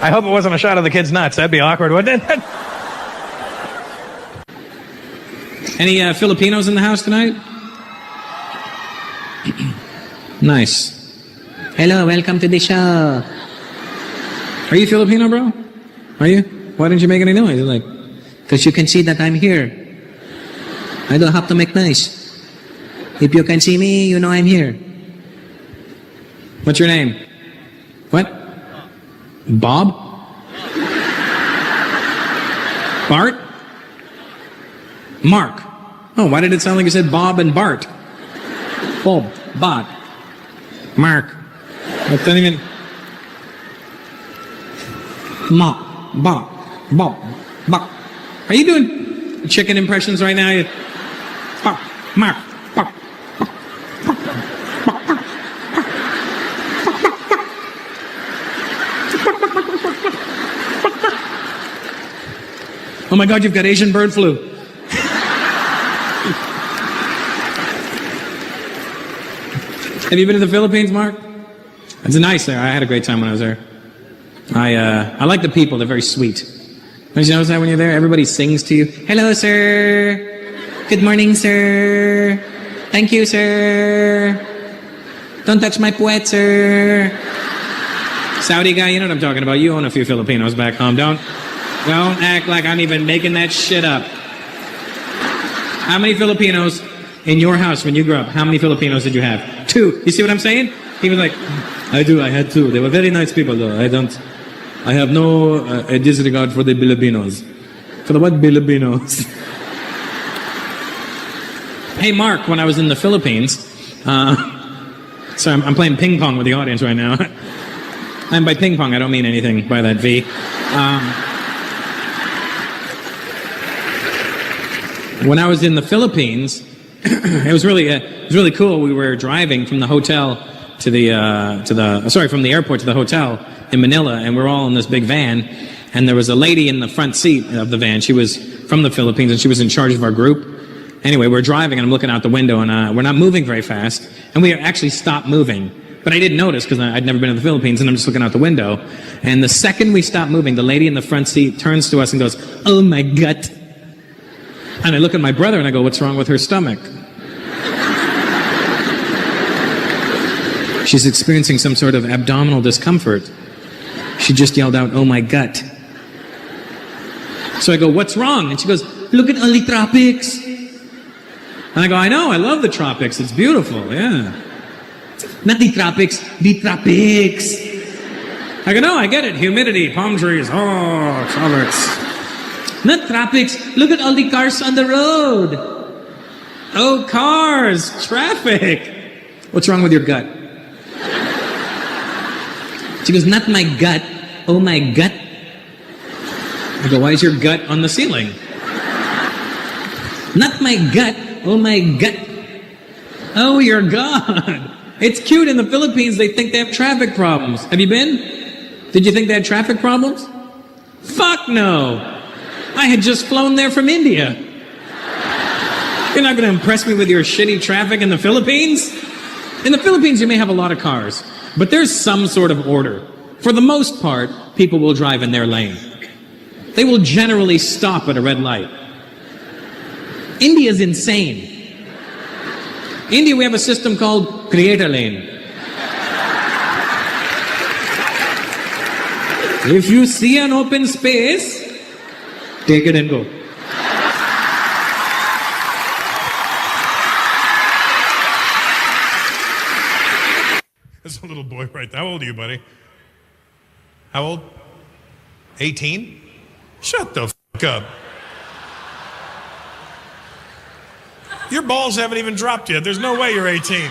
I hope it wasn't a shot of the kid's nuts. That'd be awkward, wouldn't it? Any Filipinos in the house tonight? Nice. Hello, welcome to the show. Are you Filipino, bro? Are you? Why didn't you make any noise? Like, because you can see that I'm here. I don't have to make noise. If you can see me, you know I'm here. What's your name? What? Bob? Bart? Mark. Oh, why did it sound like you said Bob and Bart? Bob, Bart, Mark. That doesn't even... Bob, Bob. Are you doing chicken impressions right now? Bob, Mark, Bob. Oh my God, you've got Asian bird flu. Have you been to the Philippines, Mark? It's nice there. I had a great time when I was there. I like the people. They're very sweet. Don't you notice that when you're there? Everybody sings to you. Hello, sir. Good morning, sir. Thank you, sir. Don't touch my puwet, sir. Saudi guy, you know what I'm talking about. You own a few Filipinos back home. Don't act like I'm even making that shit up. How many Filipinos in your house when you grew up? How many Filipinos did you have? 2. You see what I'm saying? He was like, I had 2. They were very nice people though. I have no disregard for the Filipinos. For the what Filipinos? Hey Mark, when I was in the Philippines, sorry, I'm playing ping pong with the audience right now. And by ping pong, I don't mean anything by that V. When I was in the Philippines, it was really cool. We were driving from the hotel from the airport to the hotel in Manila, and we're all in this big van, and there was a lady in the front seat of the van. She was from the Philippines, and she was in charge of our group. Anyway, we're driving, and I'm looking out the window, and we're not moving very fast, and we actually stopped moving. But I didn't notice because I'd never been to the Philippines, and I'm just looking out the window. And the second we stopped moving, the lady in the front seat turns to us and goes, "Oh my God." And I look at my brother and I go, "What's wrong with her stomach?" She's experiencing some sort of abdominal discomfort. She just yelled out, "Oh my gut." So I go, "What's wrong?" And she goes, "Look at all the tropics." And I go, "I know, I love the tropics. It's beautiful, yeah." "Not the tropics, the tropics." I go, "No, I get it. Humidity, palm trees, oh, tropics." "Not tropics. Look at all the cars on the road." "Oh, cars, traffic." "What's wrong with your gut?" She goes, "Not my gut. Oh my gut." I go, "Why is your gut on the ceiling?" "Not my gut. Oh my gut." "Oh, your God." It's cute. In the Philippines, they think they have traffic problems. Have you been? Did you think they had traffic problems? Fuck no. I had just flown there from India. You're not going to impress me with your shitty traffic in the Philippines? In the Philippines, you may have a lot of cars, but there's some sort of order. For the most part, people will drive in their lane. They will generally stop at a red light. India's insane. India, we have a system called create a lane. If you see an open space, take it and go. There's a little boy right there. How old are you, buddy? How old? 18? Shut the fuck up. Your balls haven't even dropped yet. There's no way you're 18.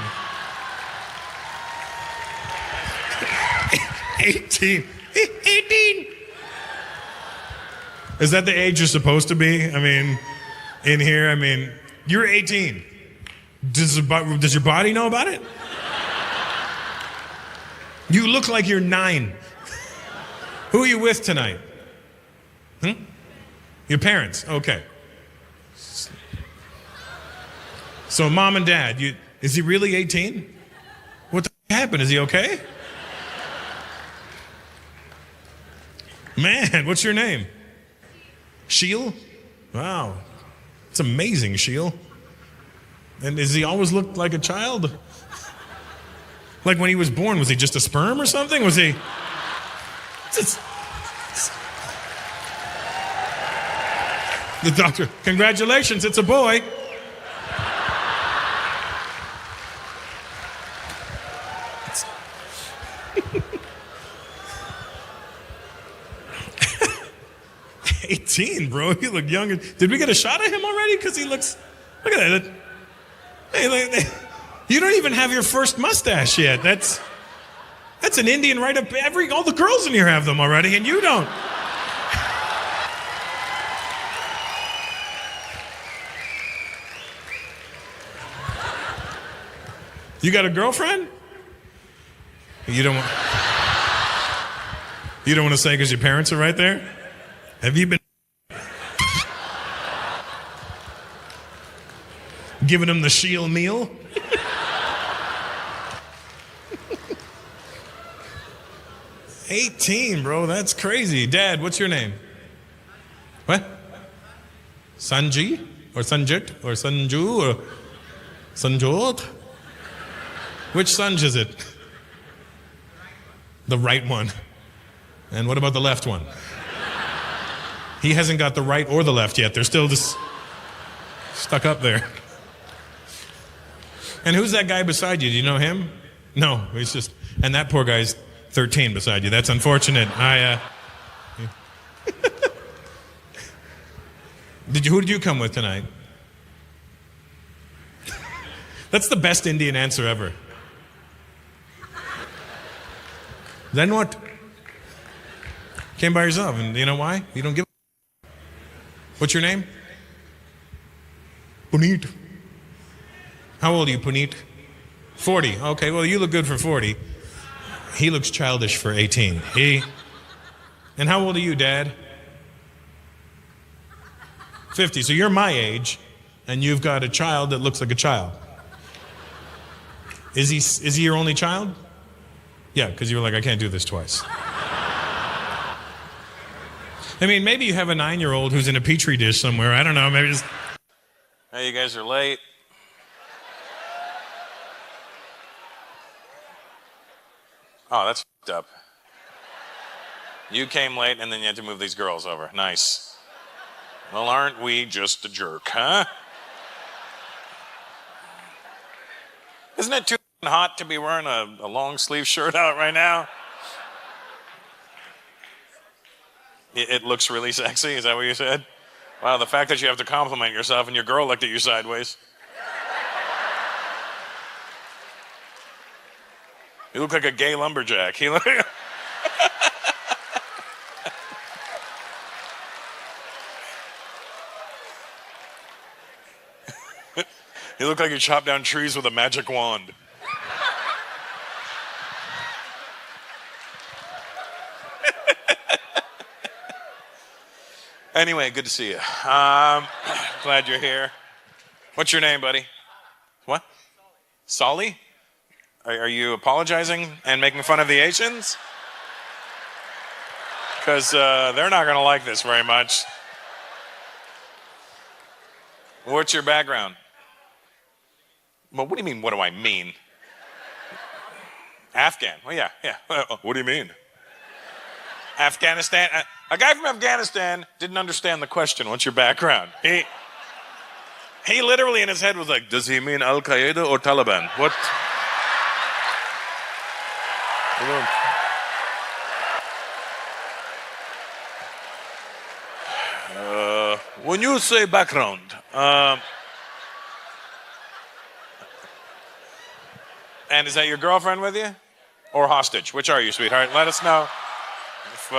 18. 18. Is that the age you're supposed to be? I mean, in here, I mean, you're 18. Does your body know about it? You look like you're 9. Who are you with tonight? Your parents, okay. So mom and dad, is he really 18? What the happened? Is he okay? Man, what's your name? Sheil? Wow. It's amazing, Sheil. And does he always look like a child? Like when he was born, was he just a sperm or something? Was he... The doctor, congratulations, it's a boy. Bro, you look younger. Did we get a shot of him already? Because he looks, look at that. Hey, you don't even have your first mustache yet. That's an Indian right up. All the girls in here have them already, and you don't. You got a girlfriend? You don't want to say because your parents are right there? Have you been giving them the Sheil meal? $18, bro, that's crazy. Dad, what's your name? What? Sanji? Or Sanjit? Or Sanju? Or Sanjot? Which Sanj is it? The right one. And what about the left one? He hasn't got the right or the left yet. They're still just stuck up there. And who's that guy beside you? Do you know him? No, he's just... And that poor guy's 13 beside you. That's unfortunate. Who did you come with tonight? That's the best Indian answer ever. Then what? Came by yourself, and you know why? You don't give a... What's your name? Puneet. How old are you, Puneet? 40. Okay, well, you look good for 40. He looks childish for 18. And how old are you, Dad? 50. So you're my age, and you've got a child that looks like a child. Is he your only child? Yeah, because you were like, I can't do this twice. I mean, maybe you have a 9-year-old who's in a petri dish somewhere. I don't know, maybe just... Hey, you guys are late. Oh, that's f***ed up. You came late and then you had to move these girls over. Nice. Well, aren't we just a jerk, huh? Isn't it too hot to be wearing a long sleeve shirt out right now? It looks really sexy, is that what you said? Wow, the fact that you have to compliment yourself and your girl looked at you sideways. You look like a gay lumberjack. You look you look like you chop down trees with a magic wand. Anyway, good to see you. Glad you're here. What's your name, buddy? What? Solly? Are you apologizing and making fun of the Asians? Because they're not going to like this very much. What's your background? Well, what do you mean, what do I mean? Afghan. Well, yeah. What do you mean? Afghanistan. A guy from Afghanistan didn't understand the question. What's your background? He literally in his head was like, does he mean Al-Qaeda or Taliban? What? When you say background, and is that your girlfriend with you? Or hostage? Which are you, sweetheart? Let us know if,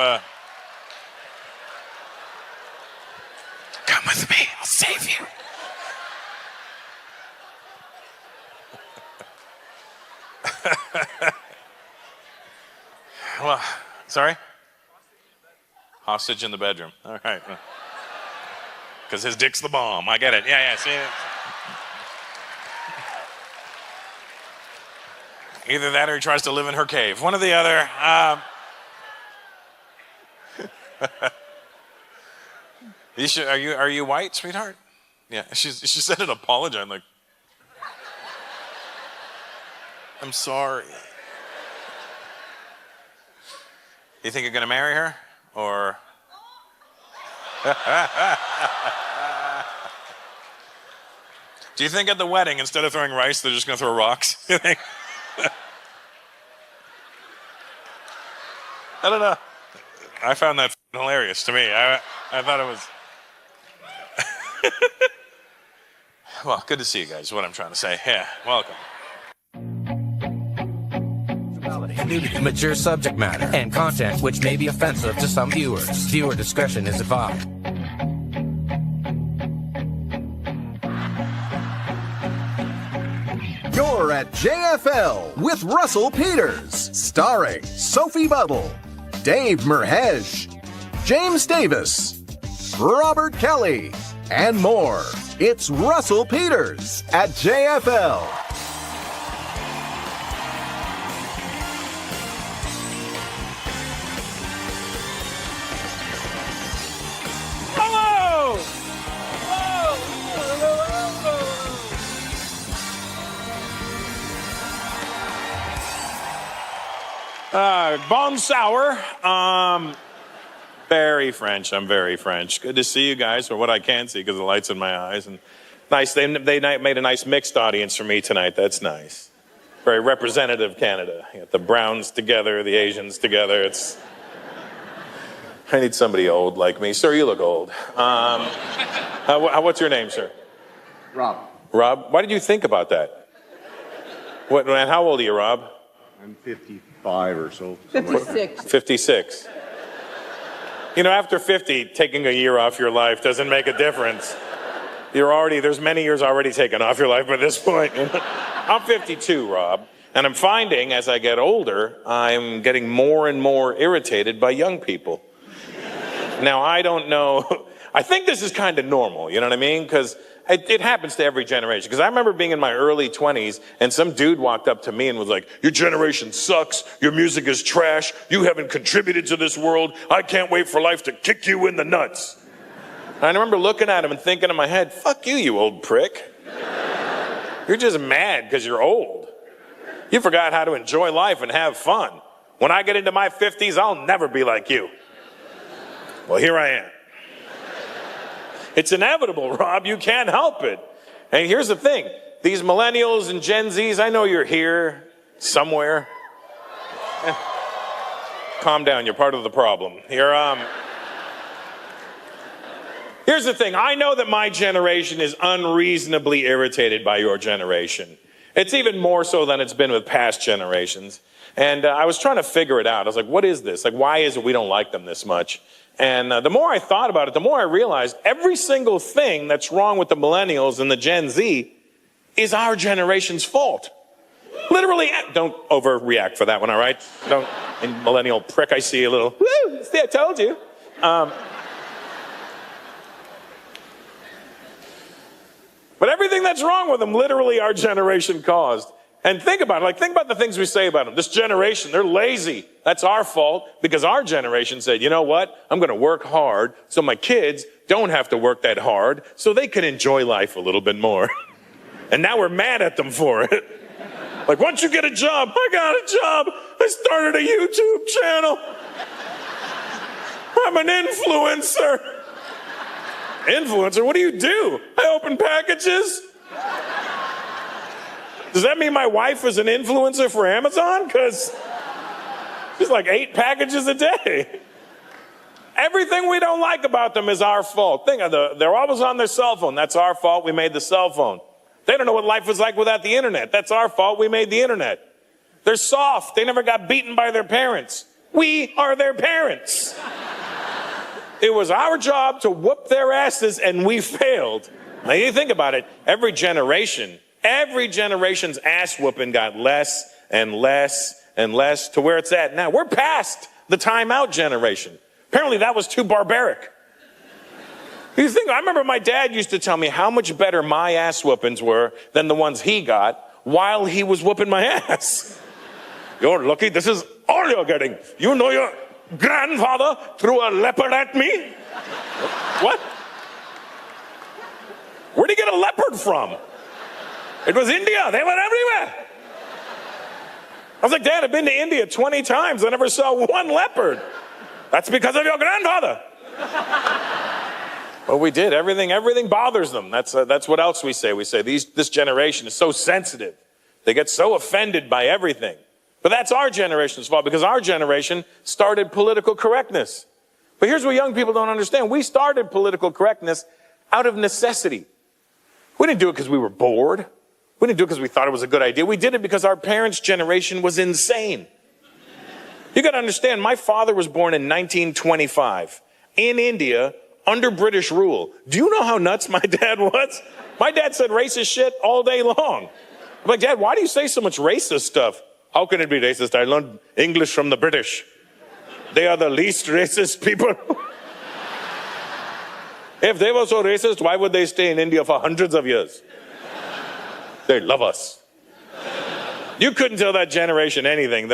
come with me, I'll save you. Well, sorry? Hostage in the bedroom. All right. Because his dick's the bomb. I get it. Yeah, see it? Either that or he tries to live in her cave. One or the other. Are you white, sweetheart? Yeah. She said it apologize. I'm like, I'm sorry. You think you're gonna marry her? Or do you think at the wedding, instead of throwing rice, they're just gonna throw rocks? You think? I don't know. I found that hilarious to me. I thought it was. Well, good to see you guys, is what I'm trying to say. Yeah, welcome. Mature subject matter and content which may be offensive to some viewers. Viewer discretion is advised. You're at JFL with Russell Peters, starring Sophie Buttle, Dave Merhesh, James Davis, Robert Kelly, and more. It's Russell Peters at JFL. Bon sour. Very French. I'm very French. Good to see you guys, or what I can see because the light's in my eyes. And nice. They made a nice mixed audience for me tonight. That's nice. Very representative Canada. You got the Browns together, the Asians together. I need somebody old like me. Sir, you look old. What's your name, sir? Rob. Rob? Why did you think about that? And how old are you, Rob? I'm 55 or so. 56. 56. You know, after 50, taking a year off your life doesn't make a difference. There's many years already taken off your life by this point. I'm 52, Rob, and I'm finding as I get older, I'm getting more and more irritated by young people. Now, I don't know. I think this is kind of normal, you know what I mean? Because it happens to every generation. Because I remember being in my early 20s and some dude walked up to me and was like, your generation sucks. Your music is trash. You haven't contributed to this world. I can't wait for life to kick you in the nuts. And I remember looking at him and thinking in my head, fuck you, you old prick. You're just mad because you're old. You forgot how to enjoy life and have fun. When I get into my 50s, I'll never be like you. Well, here I am. It's inevitable, Rob. You can't help it. And here's the thing. These millennials and Gen Zs, I know you're here somewhere. Calm down. You're part of the problem. Here's the thing. I know that my generation is unreasonably irritated by your generation. It's even more so than it's been with past generations. And I was trying to figure it out. I was like, what is this? Like, why is it we don't like them this much? And the more I thought about it, the more I realized every single thing that's wrong with the millennials and the Gen Z is our generation's fault. Literally, don't overreact for that one, all right? Don't, millennial prick, I see a little, woo, see, I told you. But everything that's wrong with them, literally our generation caused. And think about it, think about the things we say about them. This generation, they're lazy. That's our fault because our generation said, you know what? I'm going to work hard so my kids don't have to work that hard so they can enjoy life a little bit more. And now we're mad at them for it. Like, once you get a job, I got a job. I started a YouTube channel. I'm an influencer. Influencer? What do you do? I open packages. Does that mean my wife is an influencer for Amazon? Because she's like 8 packages a day. Everything we don't like about them is our fault. Think of they're always on their cell phone. That's our fault. We made the cell phone. They don't know what life was like without the internet. That's our fault. We made the internet. They're soft. They never got beaten by their parents. We are their parents. It was our job to whoop their asses, and we failed. Now you think about it. Every generation's ass whooping got less and less and less to where it's at now. We're past the timeout generation. Apparently that was too barbaric. You think, I remember my dad used to tell me how much better my ass whoopings were than the ones he got while he was whooping my ass. You're lucky this is all you're getting. You know your grandfather threw a leopard at me? What? Where'd he get a leopard from? It was India. They were everywhere. I was like, Dad, I've been to India 20 times. I never saw one leopard. That's because of your grandfather. Well, we did. Everything bothers them. That's what else we say. We say this generation is so sensitive. They get so offended by everything. But that's our generation's fault because our generation started political correctness. But here's what young people don't understand. We started political correctness out of necessity. We didn't do it because we were bored. We didn't do it because we thought it was a good idea. We did it because our parents' generation was insane. You got to understand, my father was born in 1925 in India under British rule. Do you know how nuts my dad was? My dad said racist shit all day long. I'm like, Dad, why do you say so much racist stuff? How can it be racist? I learned English from the British. They are the least racist people. If they were so racist, why would they stay in India for hundreds of years? They love us. You couldn't tell that generation anything.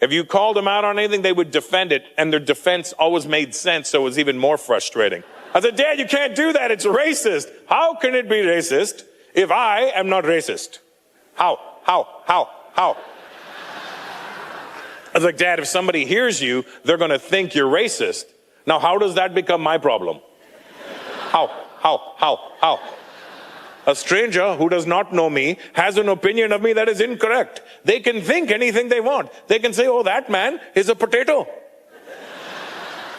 If you called them out on anything, they would defend it, and their defense always made sense, so it was even more frustrating. I said, Dad, you can't do that. It's racist. How can it be racist if I am not racist? How? I was like, Dad, if somebody hears you, they're going to think you're racist. Now, how does that become my problem? How? A stranger who does not know me has an opinion of me that is incorrect. They can think anything they want. They can say, oh, that man is a potato.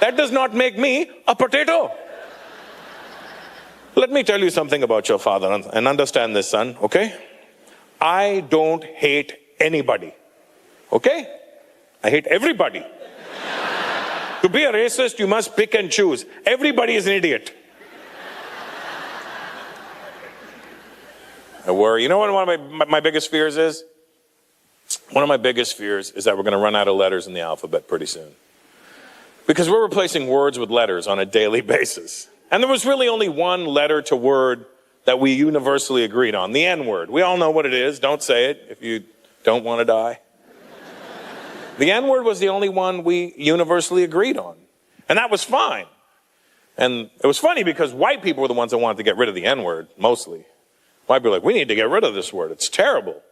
That does not make me a potato. Let me tell you something about your father and understand this, son, okay? I don't hate anybody, okay? I hate everybody. To be a racist, you must pick and choose. Everybody is an idiot. I worry. You know what one of my biggest fears is? One of my biggest fears is that we're going to run out of letters in the alphabet pretty soon. Because we're replacing words with letters on a daily basis. And there was really only one letter to word that we universally agreed on, the N-word. We all know what it is. Don't say it if you don't want to die. The N-word was the only one we universally agreed on. And that was fine. And it was funny because white people were the ones that wanted to get rid of the N-word, mostly. White people were like, we need to get rid of this word. It's terrible.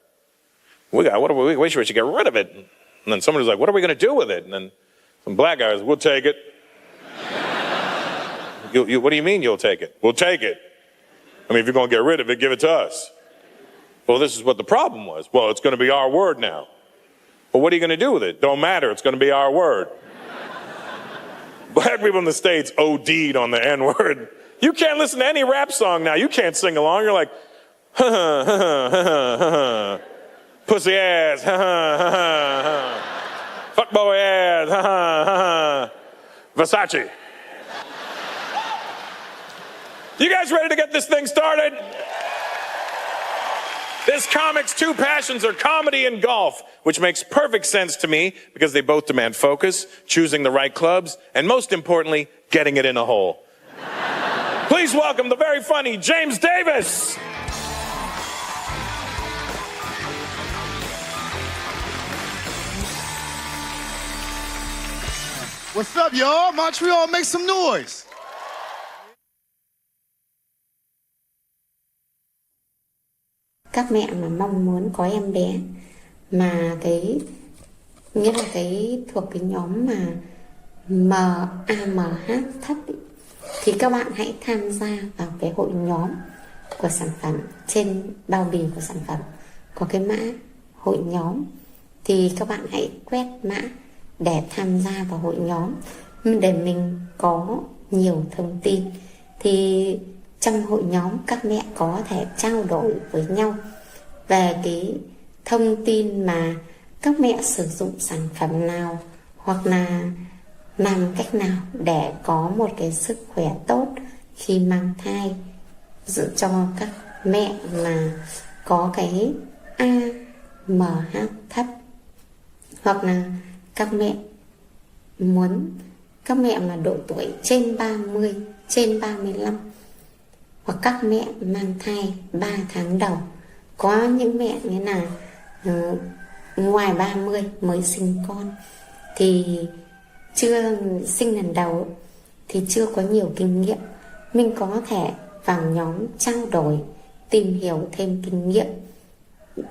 We should get rid of it. And then somebody was like, what are we going to do with it? And then some black guys, we'll take it. What do you mean you'll take it? We'll take it. I mean, if you're going to get rid of it, give it to us. Well, this is what the problem was. Well, it's going to be our word now. Well, what are you going to do with it? Don't matter. It's going to be our word. Black people in the States OD'd on the N-word. You can't listen to any rap song now. You can't sing along. You're like, pussy ass, fuck boy ass, Versace. You guys ready to get this thing started? This comic's two passions are comedy and golf, which makes perfect sense to me because they both demand focus, choosing the right clubs, and most importantly, getting it in a hole. Please welcome the very funny James Davis. What's up, y'all? Montreal, make some noise. Các mẹ mà mong muốn có em bé mà cái nghĩa là cái thuộc cái nhóm mà MAMH thấp ý, thì các bạn hãy tham gia vào cái hội nhóm của sản phẩm. Trên bao bì của sản phẩm có cái mã hội nhóm, thì các bạn hãy quét mã để tham gia vào hội nhóm để mình có nhiều thông tin. Thì trong hội nhóm các mẹ có thể trao đổi với nhau về cái thông tin mà các mẹ sử dụng sản phẩm nào hoặc là làm cách nào để có một cái sức khỏe tốt khi mang thai, giữ cho các mẹ mà có cái AMH thấp, hoặc là các mẹ mà độ tuổi trên 30, trên 35, hoặc các mẹ mang thai 3 tháng đầu. Có những mẹ nghĩa là ngoài 30 mới sinh con, thì chưa sinh lần đầu thì chưa có nhiều kinh nghiệm. Mình có thể vào nhóm trao đổi, tìm hiểu thêm kinh nghiệm.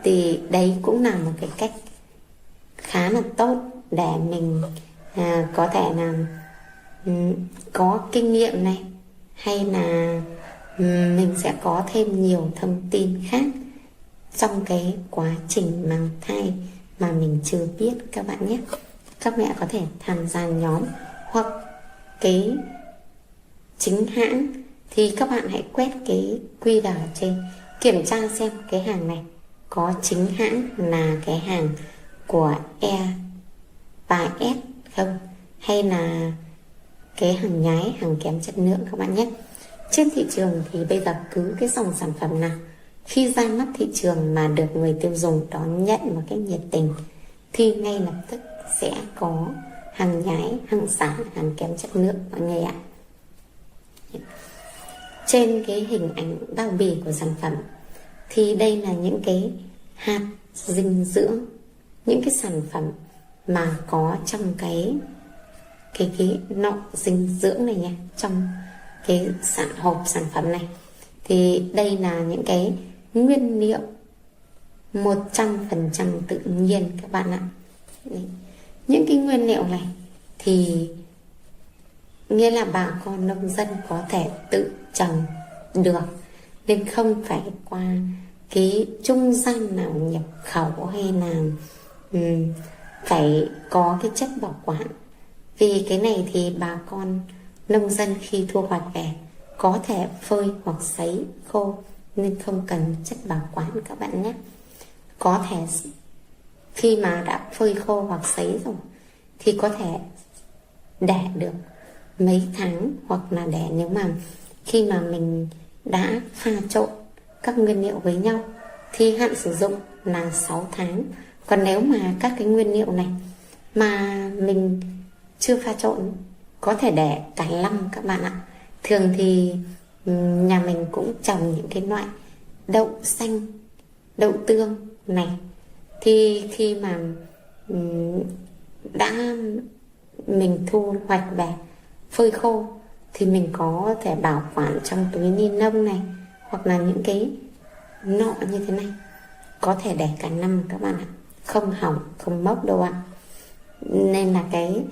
Thì đấy cũng là một cái cách khá là tốt để mình có thể là có kinh nghiệm này, hay là mình sẽ có thêm nhiều thông tin khác trong cái quá trình mang thai mà mình chưa biết các bạn nhé. Các mẹ có thể tham gia nhóm hoặc cái chính hãng, thì các bạn hãy quét cái QR trên, kiểm tra xem cái hàng này có chính hãng là cái hàng của E và S không, hay là cái hàng nhái, hàng kém chất lượng các bạn nhé. Trên thị trường thì bây giờ cứ cái dòng sản phẩm nào khi ra mắt thị trường mà được người tiêu dùng đón nhận một cách nhiệt tình thì ngay lập tức sẽ có hàng nhái, hàng giả, hàng kém chất lượng mọi người ạ. Trên cái hình ảnh bao bì của sản phẩm thì đây là những cái hạt dinh dưỡng, những cái sản phẩm mà có trong cái nọ dinh dưỡng này nha, trong cái hộp sản phẩm này. Thì đây là những cái nguyên liệu 100% tự nhiên các bạn ạ. Đấy. Những cái nguyên liệu này thì nghĩa là bà con nông dân có thể tự trồng được, nên không phải qua cái trung gian nào nhập khẩu hay là phải có cái chất bảo quản. Vì cái này thì bà con nông dân khi thu hoạch về có thể phơi hoặc sấy khô, nên không cần chất bảo quản các bạn nhé. Có thể khi mà đã phơi khô hoặc sấy rồi thì có thể để được mấy tháng, hoặc là để nếu mà khi mà mình đã pha trộn các nguyên liệu với nhau thì hạn sử dụng là 6 tháng. Còn nếu mà các cái nguyên liệu này mà mình chưa pha trộn có thể để cả năm các bạn ạ. Thường thì nhà mình cũng trồng những cái loại đậu xanh, đậu tương này, thì khi mà mình thu hoạch về phơi khô thì mình có thể bảo quản trong túi ni lông này, hoặc là những cái nọ như thế này, có thể để cả năm các bạn ạ, không hỏng, không mốc đâu ạ. Nên là cái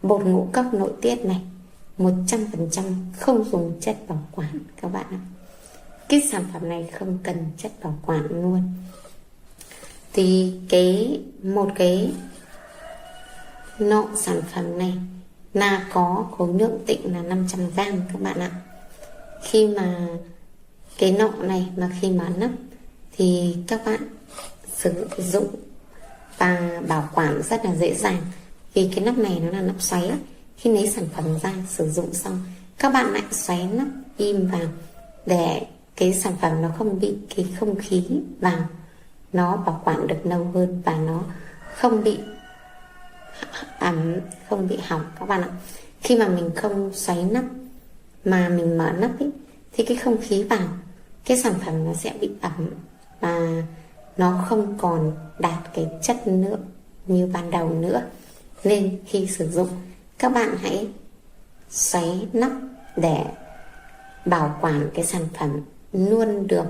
bột ngũ cốc nội tiết này 100% không dùng chất bảo quản các bạn ạ. Cái sản phẩm này không cần chất bảo quản luôn. Thì một cái nọ sản phẩm này là có khối lượng tịnh là 500g các bạn ạ. Khi mà cái nọ này mà khi mở nắp thì các bạn sử dụng và bảo quản rất là dễ dàng, vì cái nắp này nó là nắp xoáy. Khi lấy sản phẩm ra sử dụng xong, các bạn lại xoáy nắp im vào để cái sản phẩm nó không bị cái không khí vào, nó bảo quản được lâu hơn và nó không bị ẩm, không bị hỏng các bạn ạ. Khi mà mình không xoáy nắp mà mình mở nắp ý, thì cái không khí vào, cái sản phẩm nó sẽ bị ẩm và nó không còn đạt cái chất lượng như ban đầu nữa. Nên khi sử dụng các bạn hãy xoáy nắp để bảo quản cái sản phẩm luôn được